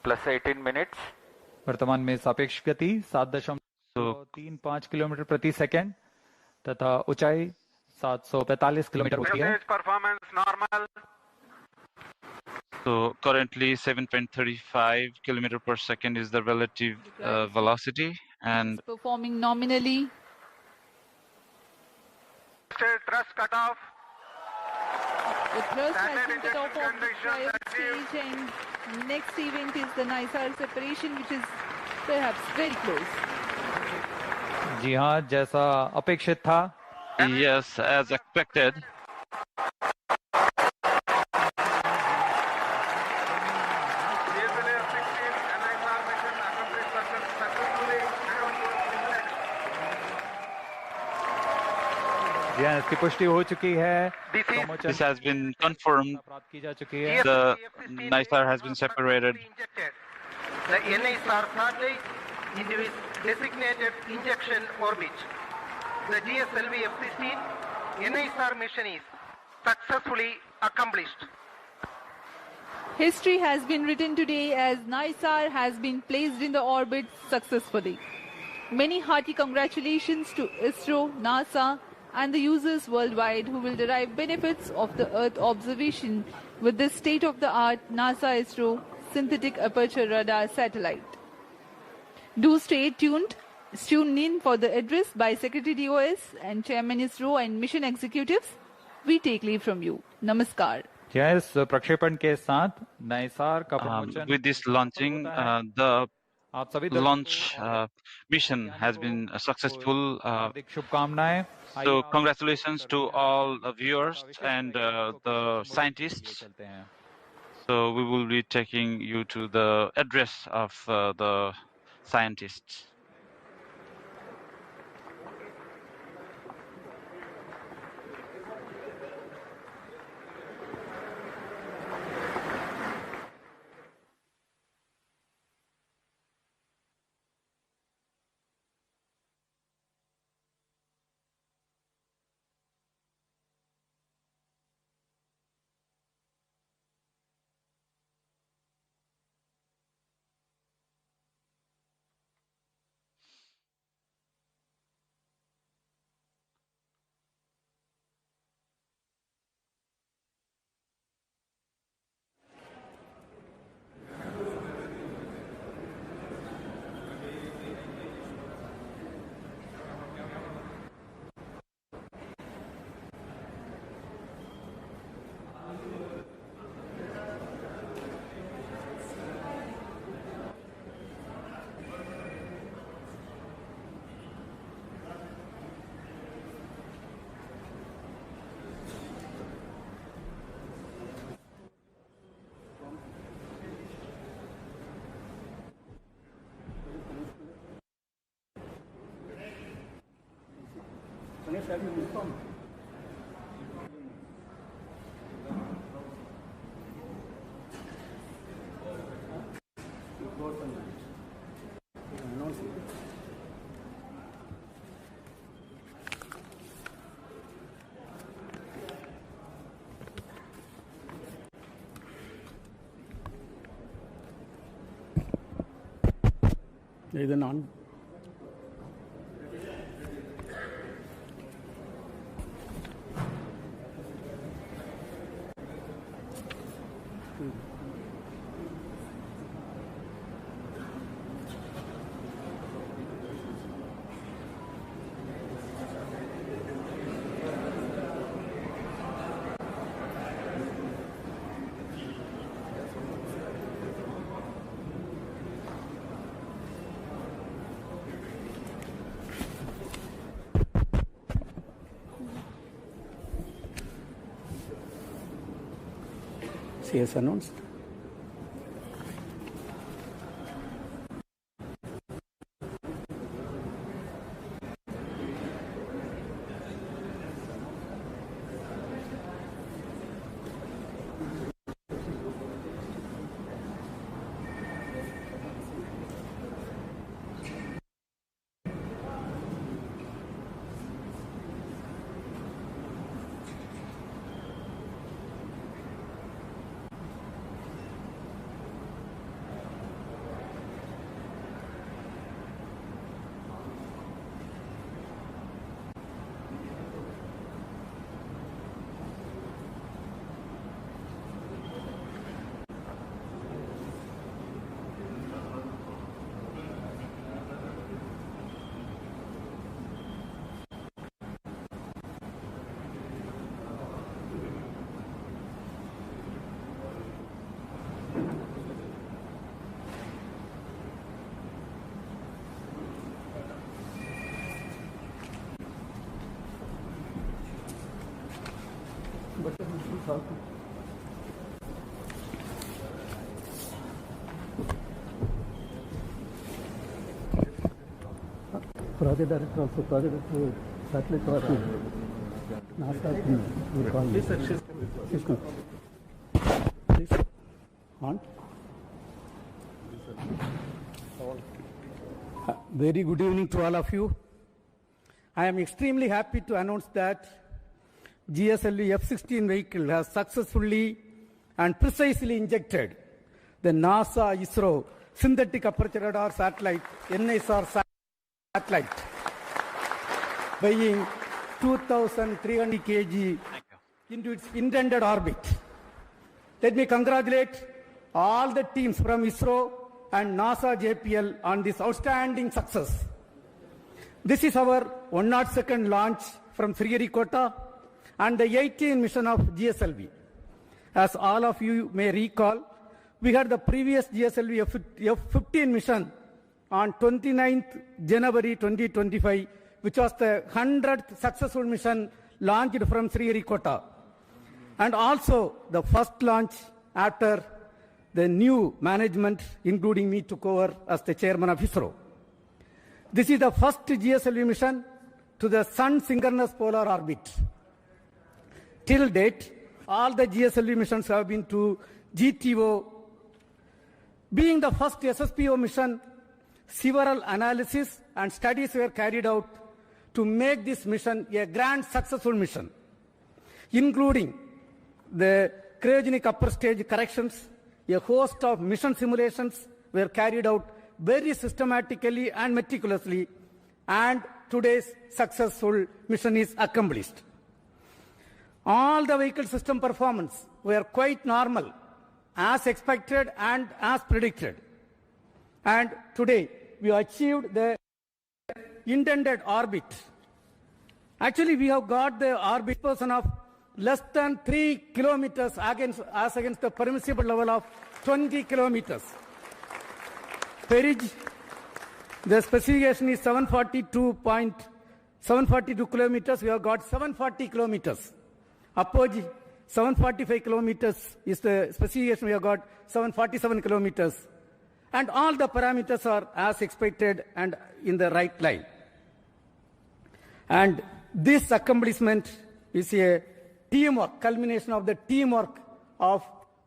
Plus 18 minutes. वर्तमान में सापेक्ष गति 7.35 किलोमीटर प्रति सेकंड तथा ऊंचाई 745 किलोमीटर होती है। Stage performance normal. so currently 7.35 kilometer per second is the relative velocity, and Performing nominally. Stage thrust cutoff. The thrust has been cut off of the trial stage, and next event is the NISAR separation, which is perhaps very close. जी हाँ, जैसा अपेक्षित था। yes, as expected. जी हाँ, इसकी पुष्टि हो चुकी है। This has been confirmed. प्राप्त की जा चुकी है। The NISAR has been separated. The NISAR satellite into its designated injection orbit. The GSLV F-16 NISAR mission is successfully accomplished. History has been written today as NISAR has been placed in the orbit successfully. Many hearty congratulations to ISRO, NASA, and the users worldwide who will derive benefits of the Earth observation with this state-of-the-art NASA-ISRO Synthetic Aperture Radar satellite. Do stay tuned. Tune in for the address by Secretary DOS and Chairman ISRO and mission executives. We take leave from you. Namaskar. इस प्रक्षेपण के साथ नाइसार का promotion With this launching, the launch mission has been successful. हार्दिक शुभकामनाएं। So congratulations to all the viewers and the scientists. So we will be taking you to the address of the scientists. Either none. As announced. Project director also, project director, satellite director, NASA, we call please, please, on. Very good evening to all of you. I am extremely happy to announce that GSLV F-16 vehicle has successfully and precisely injected the NASA-ISRO Synthetic Aperture Radar satellite, NISAR satellite, weighing 2,300 kg into its intended orbit. Let me congratulate all the teams from ISRO and NASA JPL on this outstanding success. This is our 102nd launch from Sriharikota and the 18th mission of GSLV. As all of you may recall, we had the previous GSLV F-15 mission on 29th January 2025, which was the 100th successful mission launched from Sriharikota, and also the first launch after the new management, including me, took over as the chairman of ISRO. This is the first GSLV mission to the Sun synchronous polar orbit. Till date, all the GSLV missions have been to GTO. Being the first SSPO mission, several analyses and studies were carried out to make this mission a grand successful mission, including the cryogenic upper stage corrections. A host of mission simulations were carried out very systematically and meticulously, and today's successful mission is accomplished. All the vehicle system performance were quite normal, as expected and as predicted. And today, we achieved the intended orbit. Actually, we have got the orbit position of less than 3 kilometers as against the permissible level of 20 kilometers. Perigee, the specification is 742 kilometers. We have got 740 kilometers. Apogee, 745 kilometers is the specification. We have got 747 kilometers. And all the parameters are as expected and in the right line. And this accomplishment is a teamwork, culmination of the teamwork of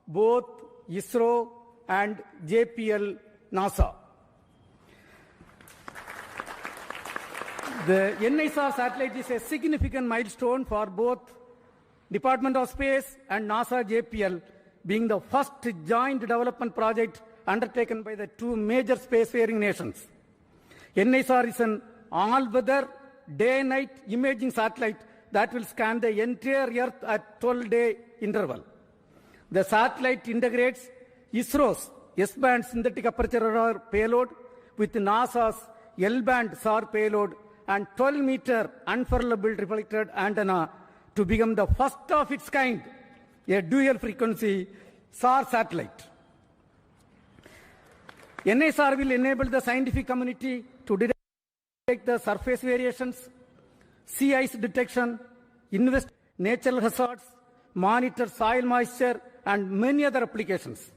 both ISRO and JPL NASA. The NISAR satellite is a significant milestone for both Department of Space and NASA JPL, being the first joint development project undertaken by the two major spacefaring nations. NISAR is an all-weather, day-night imaging satellite that will scan the entire Earth at 12-day interval. The satellite integrates ISRO's S-band synthetic aperture radar payload with NASA's L-band SAR payload and 12-meter unfurlable reflected antenna to become the first of its kind, a dual-frequency SAR satellite. NISAR will enable the scientific community to detect the surface variations, sea ice detection, invest natural hazards, monitor soil moisture, and many other applications.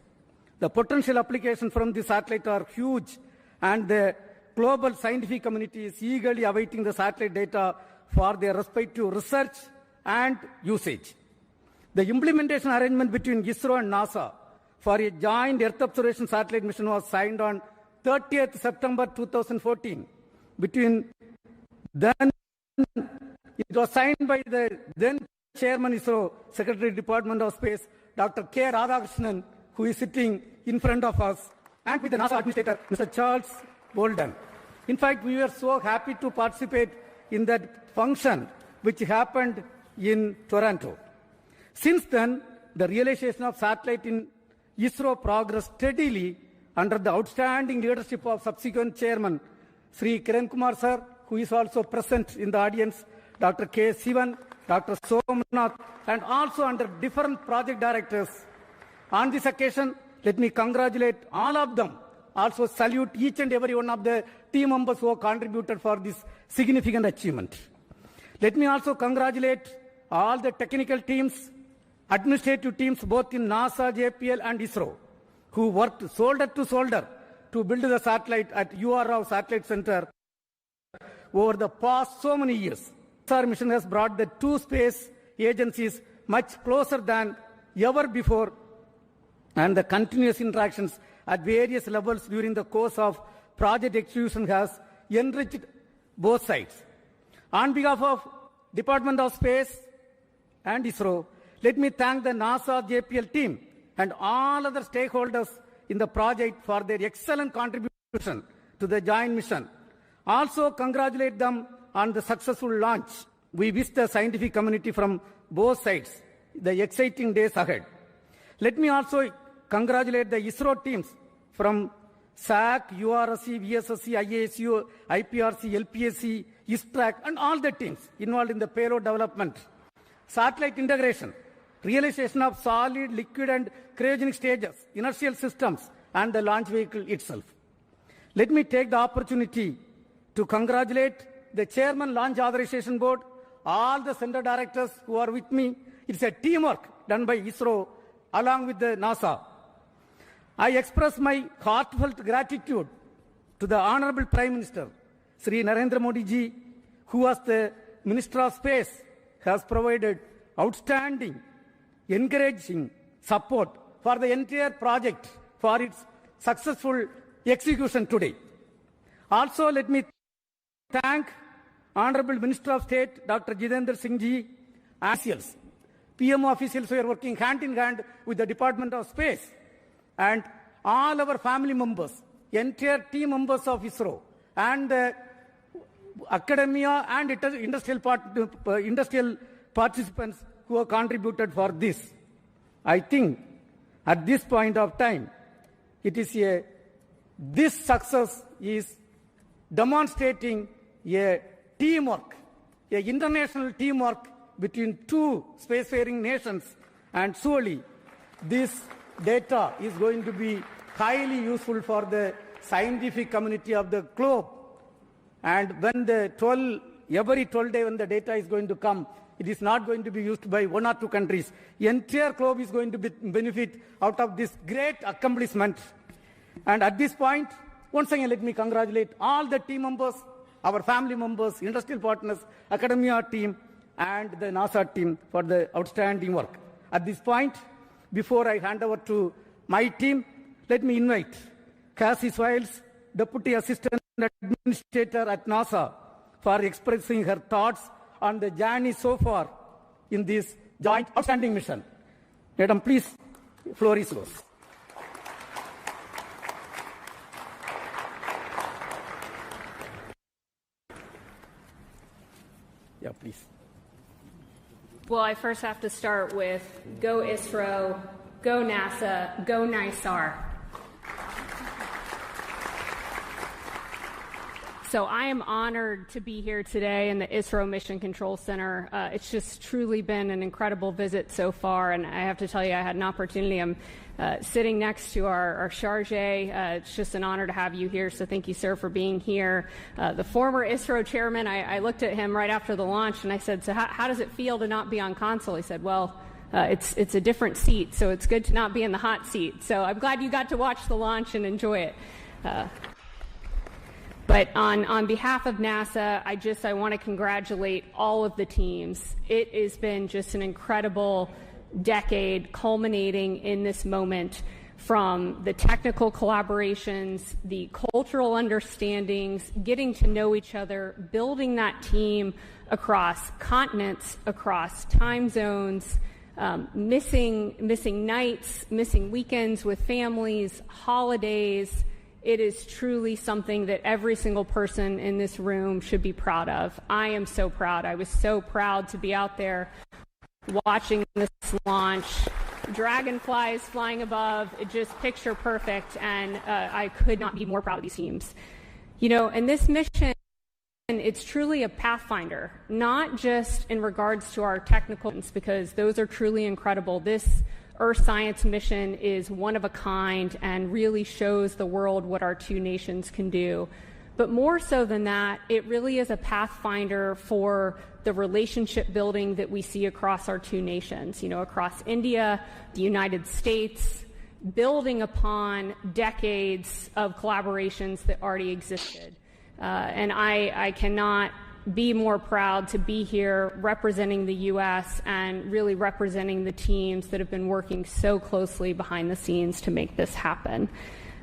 The potential applications from the satellite are huge, and the global scientific community is eagerly awaiting the satellite data for their respective research and usage. The implementation arrangement between ISRO and NASA for a joint Earth observation satellite mission was signed on 30th September 2014. Between then, it was signed by the then Chairman ISRO, Secretary Department of Space, Dr. K. Radhakrishnan, who is sitting in front of us, and with the NASA Administrator, Mr. Charles Bolden. In fact, we were so happy to participate in that function, which happened in Toronto. Since then, the realization of satellite in ISRO progressed steadily under the outstanding leadership of subsequent chairman, Sri Kiran Kumar sir, who is also present in the audience, Dr. K. Sivan, Dr. Somnath, and also under different project directors. On this occasion, let me congratulate all of them. Also salute each and every one of the team members who have contributed for this significant achievement. Let me also congratulate all the technical teams, administrative teams both in NASA, JPL and ISRO, who worked shoulder to shoulder to build the satellite at UR Rao Satellite Center over the past so many years. NISAR mission has brought the two space agencies much closer than ever before, and the continuous interactions at various levels during the course of project execution has enriched both sides. On behalf of Department of Space and ISRO, let me thank the NASA JPL team and all other stakeholders in the project for their excellent contribution to the joint mission. Also congratulate them on the successful launch. We wish the scientific community from both sides the exciting days ahead. Let me also congratulate the ISRO teams from SAC, URSC, VSSC, IASU, IPRC, LPSC, ISTRAC, and all the teams involved in the payload development, satellite integration, realization of solid, liquid, and cryogenic stages, inertial systems, and the launch vehicle itself. Let me take the opportunity to congratulate the Chairman Launch Authorization Board, all the center directors who are with me. It's a teamwork done by ISRO along with the NASA. I express my heartfelt gratitude to the Honorable Prime Minister, Sri Narendra Modi ji, who as the Minister of Space has provided outstanding, encouraging support for the entire project for its successful execution today. Also, let me thank Honorable Minister of State, Dr. Jitendra Singh ji, officials. PMO officials who are working hand in hand with the Department of Space, and all our family members, entire team members of ISRO, and the academia and industrial participants who have contributed for this. I think at this point of time, this success is demonstrating a teamwork, a international teamwork between two spacefaring nations, and surely this data is going to be highly useful for the scientific community of the globe. And when every 12 days when the data is going to come, it is not going to be used by one or two countries. The entire globe is going to benefit out of this great accomplishment. And at this point, once again, let me congratulate all the team members, our family members, industrial partners, academia team, and the NASA team for the outstanding work. At this point, before I hand over to my team, let me invite Cassie Swiles, Deputy Assistant Administrator at NASA, for expressing her thoughts on the journey so far in this joint outstanding mission. Madam, please, floor is yours. Yeah, please. Well, I first have to start with go ISRO, go NASA, go NISAR. So I am honored to be here today in the ISRO Mission Control Center. It's just truly been an incredible visit so far, and I have to tell you, I had an opportunity. I'm sitting next to our charge. It's just an honor to have you here, so thank you, sir, for being here. The former ISRO chairman, I looked at him right after the launch, and I said, so how does it feel to not be on console? He said, well, it's a different seat, so it's good to not be in the hot seat. So I'm glad you got to watch the launch and enjoy it. But on behalf of NASA, I want to congratulate all of the teams. It has been just an incredible decade culminating in this moment, from the technical collaborations, the cultural understandings, getting to know each other, building that team across continents, across time zones, missing nights, missing weekends with families, holidays. It is truly something that every single person in this room should be proud of. I am so proud. I was so proud to be out there watching this launch. Dragonflies flying above, it just picture perfect, and I could not be more proud of these teams. You know, and this mission, it's truly a pathfinder, not just in regards to our technical, because those are truly incredible. This Earth science mission is one of a kind and really shows the world what our two nations can do. But more so than that, it really is a pathfinder for the relationship building that we see across our two nations, you know, across India, the United States, building upon decades of collaborations that already existed. And I cannot be more proud to be here representing the U.S. and really representing the teams that have been working so closely behind the scenes to make this happen.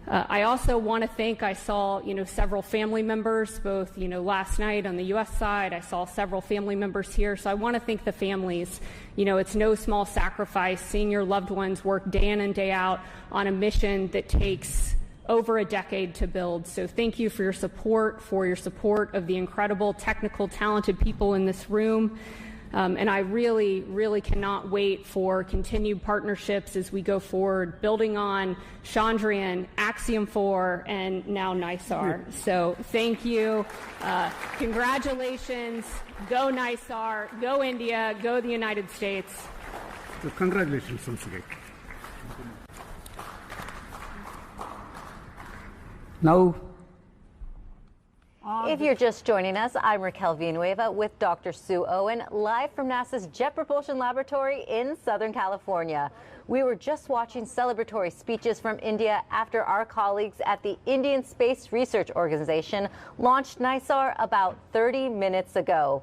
I also want to thank, I saw, you know, several family members, both, you know, last night on the U.S. side. I saw several family members here, so I want to thank the families. You know, it's no small sacrifice seeing your loved ones work day in and day out on a mission that takes over a decade to build. So thank you for your support of the incredible, technical, talented people in this room. And I really, really cannot wait for continued partnerships as we go forward, building on Chandrayaan, Axiom 4, and now NISAR. So thank you. Congratulations. Go NISAR. Go India. Go the United States. So congratulations once again. Now, if you're just joining us, I'm Raquel Villanueva with Dr. Sue Owen, live from NASA's Jet Propulsion Laboratory in Southern California. We were just watching celebratory speeches from India after our colleagues at the Indian Space Research Organization launched NISAR about 30 minutes ago.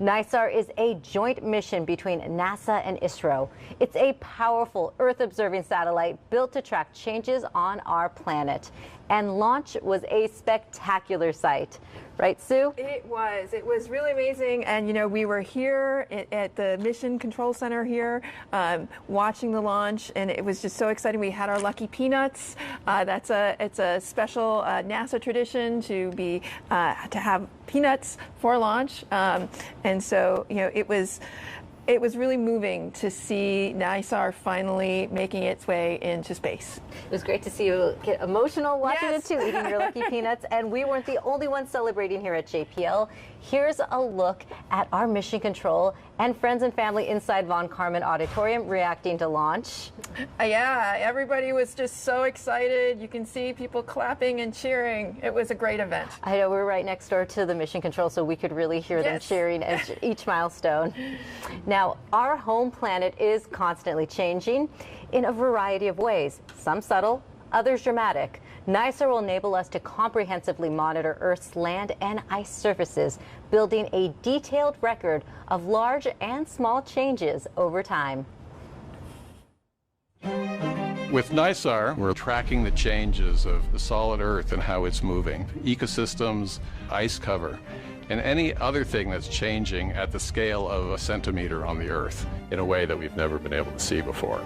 NISAR is a joint mission between NASA and ISRO. It's a powerful Earth-observing satellite built to track changes on our planet. And launch was a spectacular sight. Right, Sue? It was really amazing. And, you know, we were here at the Mission Control Center here watching the launch, and it was just so exciting. We had our lucky peanuts. It's a special NASA tradition to have peanuts for launch. And so, you know, it was really moving to see NISAR finally making its way into space. It was great to see you get emotional watching Yes. it too, eating your lucky peanuts. And we weren't the only ones celebrating here at JPL. Here's a look at our mission control and friends and family inside Von Karman Auditorium reacting to launch. Yeah, everybody was just so excited. You can see people clapping and cheering. It was a great event. I know, we were right next door to the mission control, so we could really hear them cheering at each milestone. Now, our home planet is constantly changing in a variety of ways, some subtle, others dramatic. NISAR will enable us to comprehensively monitor Earth's land and ice surfaces, building a detailed record of large and small changes over time. With NISAR, we're tracking the changes of the solid Earth and how it's moving, ecosystems, ice cover, and any other thing that's changing at the scale of a centimeter on the Earth in a way that we've never been able to see before.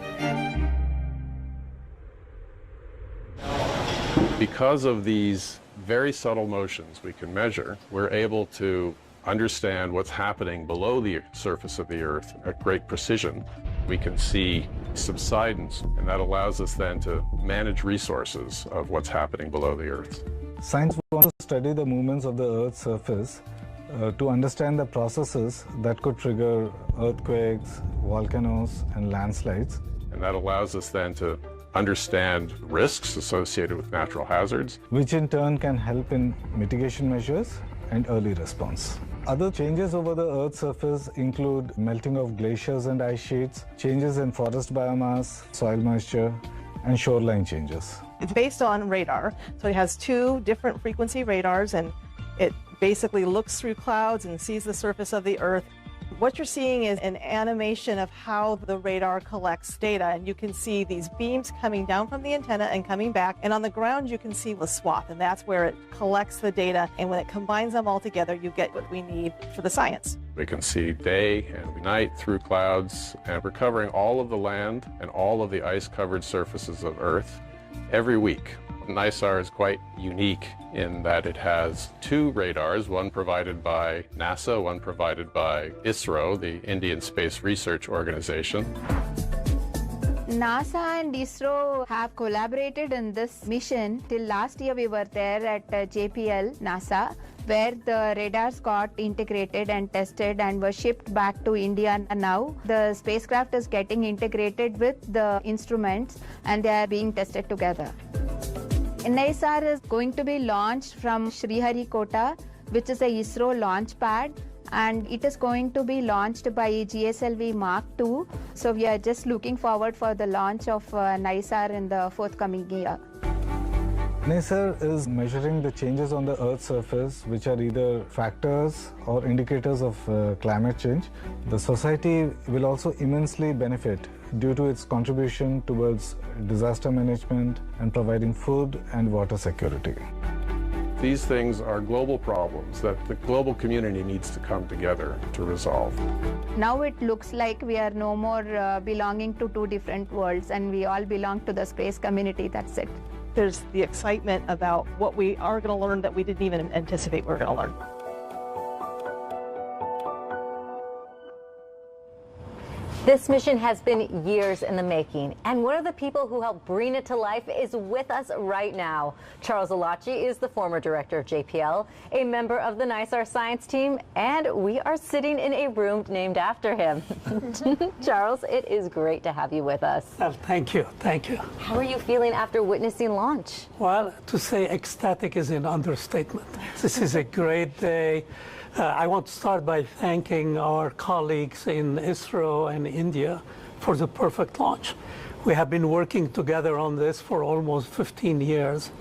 Because of these very subtle motions we can measure, we're able to understand what's happening below the surface of the Earth at great precision. We can see subsidence, and that allows us then to manage resources of what's happening below the Earth. Science wants to study the movements of the Earth's surface to understand the processes that could trigger earthquakes, volcanoes, and landslides. And that allows us then to understand risks associated with natural hazards, which in turn can help in mitigation measures and early response. Other changes over the Earth's surface include melting of glaciers and ice sheets, changes in forest biomass, soil moisture, and shoreline changes. It's based on radar, so it has 2 different frequency radars, and it basically looks through clouds and sees the surface of the Earth. What you're seeing is an animation of how the radar collects data, and you can see these beams coming down from the antenna and coming back, and on the ground you can see the swath, and that's where it collects the data, and when it combines them all together you get what we need for the science. We can see day and night through clouds, and we're covering all of the land and all of the ice-covered surfaces of Earth every week. NISAR is quite unique in that it has 2 radars, one provided by NASA, one provided by ISRO, the Indian Space Research Organization. NASA and ISRO have collaborated in this mission. Till last year we were there at JPL, NASA, where the radars got integrated and tested and were shipped back to India. And now the spacecraft is getting integrated with the instruments and they are being tested together. NISAR is going to be launched from Sriharikota, which is a ISRO launch pad, and it is going to be launched by GSLV Mark II. So we are just looking forward for the launch of NISAR in the forthcoming year. NISAR is measuring the changes on the Earth's surface, which are either factors or indicators of climate change. The society will also immensely benefit due to its contribution towards disaster management and providing food and water security. These things are global problems that the global community needs to come together to resolve. Now it looks like we are no more belonging to 2 different worlds, and we all belong to the space community. That's it. There's the excitement about what we are going to learn that we didn't even anticipate we were going to learn. This mission has been years in the making, and one of the people who helped bring it to life is with us right now. Charles Alachi is the former director of JPL, a member of the NISAR science team, and we are sitting in a room named after him. Charles, it is great to have you with us. Well, thank you. Thank you. How are you feeling after witnessing launch? Well, to say ecstatic is an understatement. This is a great day. I want to start by thanking our colleagues in ISRO and India for the perfect launch. We have been working together on this for almost 15 years,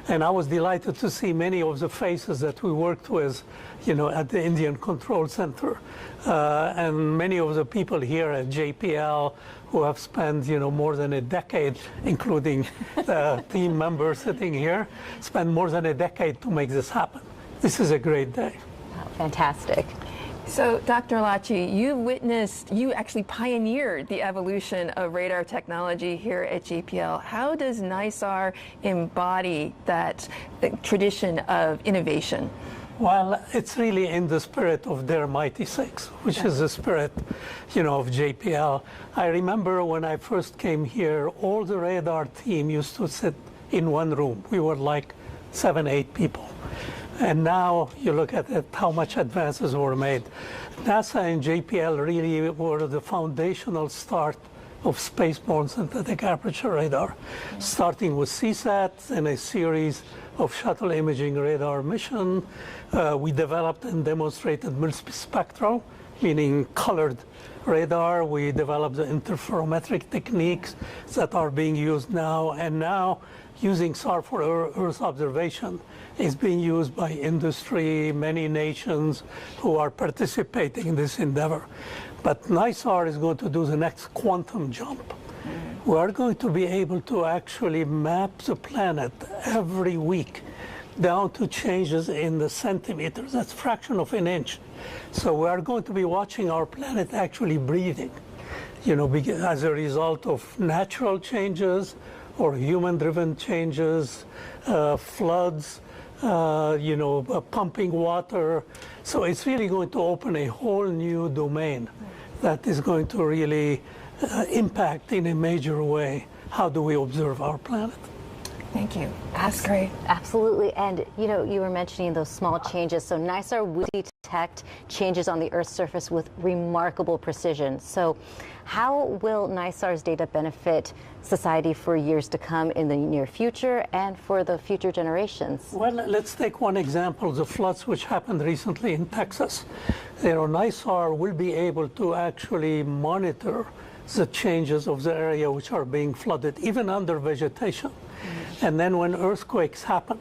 and I was delighted to see many of the faces that we worked with, at the Indian Control Center, and many of the people here at JPL who have spent, more than a decade, including the team members sitting here, spent more than a decade to make this happen. This is a great day. Fantastic. So, Dr. Alachi, you actually pioneered the evolution of radar technology here at JPL. How does NISAR embody that tradition of innovation? Well, it's really in the spirit of their Mighty Six, which is the spirit, of JPL. I remember when I first came here, all the radar team used to sit in one room. We were like 7, 8 people. And now you look at it, how much advances were made. NASA and JPL really were the foundational start of spaceborne synthetic aperture radar, starting with CSAT and a series of shuttle imaging radar mission. We developed and demonstrated multispectral meaning colored radar. We developed the interferometric techniques that are being used now, and now using SAR for Earth observation is being used by industry, many nations who are participating in this endeavor. But NISAR is going to do the next quantum jump. We are going to be able to actually map the planet every week down to changes in the centimeters. That's a fraction of an inch. So we are going to be watching our planet actually breathing, as a result of natural changes or human-driven changes, floods, pumping water. So it's really going to open a whole new domain that is going to really impact in a major way how do we observe our planet. Thank you. That's great. Absolutely. And, you were mentioning those small changes. So NISAR will detect changes on the Earth's surface with remarkable precision. So how will NISAR's data benefit society for years to come in the near future and for the future generations? Well, let's take one example, the floods which happened recently in Texas. NISAR will be able to actually monitor the changes of the area which are being flooded, even under vegetation. And then when earthquakes happen,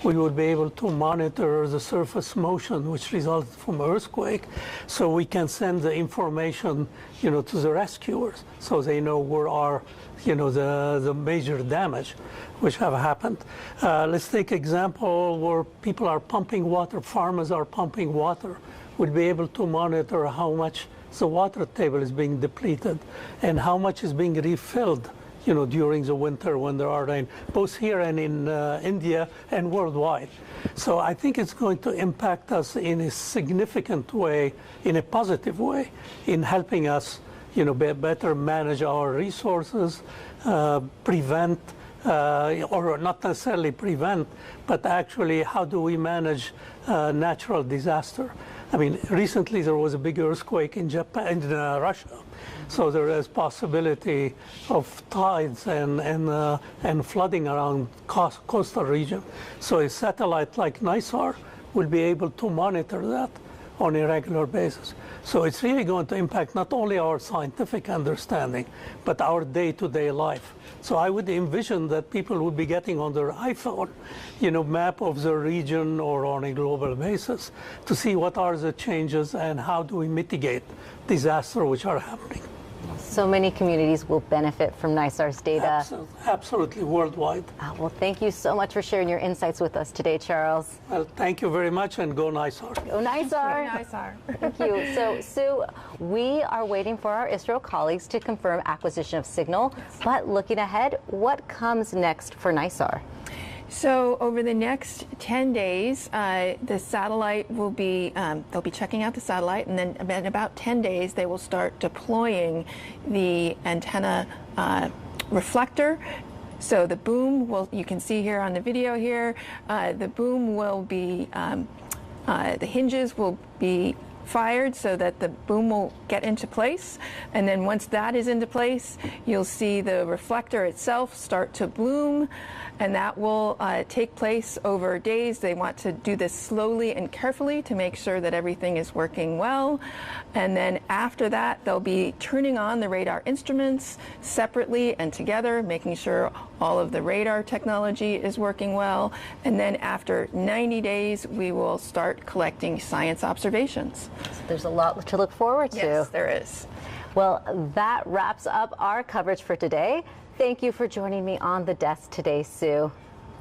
we will be able to monitor the surface motion which results from earthquake, so we can send the information, to the rescuers, so they know where are, the major damage which have happened. Let's take example where people are pumping water, farmers are pumping water. We'll be able to monitor how much the water table is being depleted and how much is being refilled during the winter when there are rain, both here and in India and worldwide. So I think it's going to impact us in a significant way, in a positive way, in helping us, better manage our resources, prevent, or not necessarily prevent, but actually how do we manage natural disaster. I mean, recently there was a big earthquake in Japan, in Russia. So there is possibility of tides and flooding around coastal region. So a satellite like NISAR will be able to monitor that on a regular basis. So it's really going to impact not only our scientific understanding, but our day-to-day life. So I would envision that people would be getting on their iPhone, map of the region or on a global basis to see what are the changes and how do we mitigate disasters which are happening. So many communities will benefit from NISAR's data. Absolutely, worldwide. Well, thank you so much for sharing your insights with us today, Charles. Well, thank you very much, and go NISAR. Go NISAR. Go NISAR. Thank you. So, Sue, we are waiting for our ISRO colleagues to confirm acquisition of signal, but looking ahead, what comes next for NISAR? So over the next 10 days, the satellite will be, they'll be checking out the satellite, and then in about 10 days, they will start deploying the antenna reflector. So the boom will, you can see here on the video here, the boom will be, the hinges will be fired so that the boom will get into place, and then once that is into place, you'll see the reflector itself start to bloom, and that will take place over days. They want to do this slowly and carefully to make sure that everything is working well, and then after that they'll be turning on the radar instruments separately and together, making sure all of the radar technology is working well, and then after 90 days we will start collecting science observations. So there's a lot to look forward to. Yes, there is. Well, that wraps up our coverage for today. Thank you for joining me on the desk today, Sue.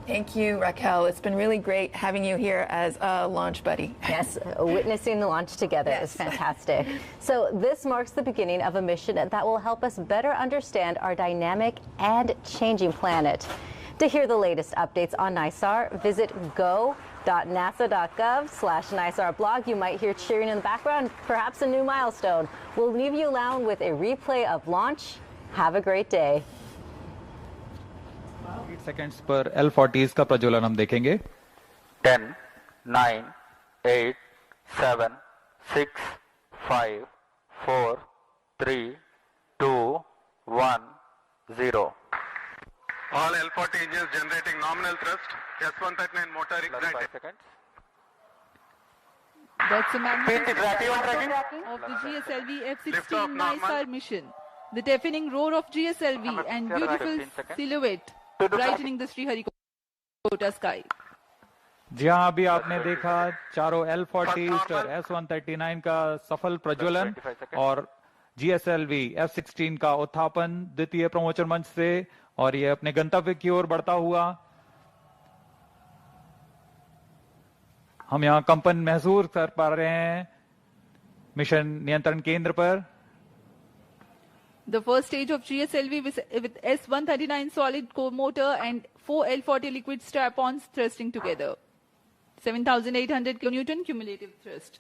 Thank you, Raquel. It's been really great having you here as a launch buddy. Yes, witnessing the launch together is fantastic. So this marks the beginning of a mission that will help us better understand our dynamic and changing planet. To hear the latest updates on NISAR, visit go.nasa.gov/NISAR blog. You might hear cheering in the background, perhaps a new milestone. We'll leave you alone with a replay of launch. Have a great day. 8 seconds पर L40s का प्रज्वलन हम देखेंगे. 10, 9, 8, 7, 6, 5, 4, 3, 2, 1, 0. All L40 engines generating nominal thrust. S139 motor ignited. 5 seconds. That's a magnificent of the GSLV F-16 NISAR mission. The deafening roar of GSLV and beautiful silhouette brightening the Sriharikota sky. जी हाँ, अभी आपने देखा चारों L-40 और S-139 का सफल प्रज्वलन और GSLV F-16 का उत्थापन द्वितीय प्रमोचन मंच से, और ये अपने गंतव्य की ओर बढ़ता हुआ। हम यहाँ कंपन महसूस कर पा रहे हैं मिशन नियंत्रण केंद्र पर। The first stage of GSLV with S-139 solid core motor and 4 L-40 liquid strap-ons thrusting together. 7,800 kN cumulative thrust.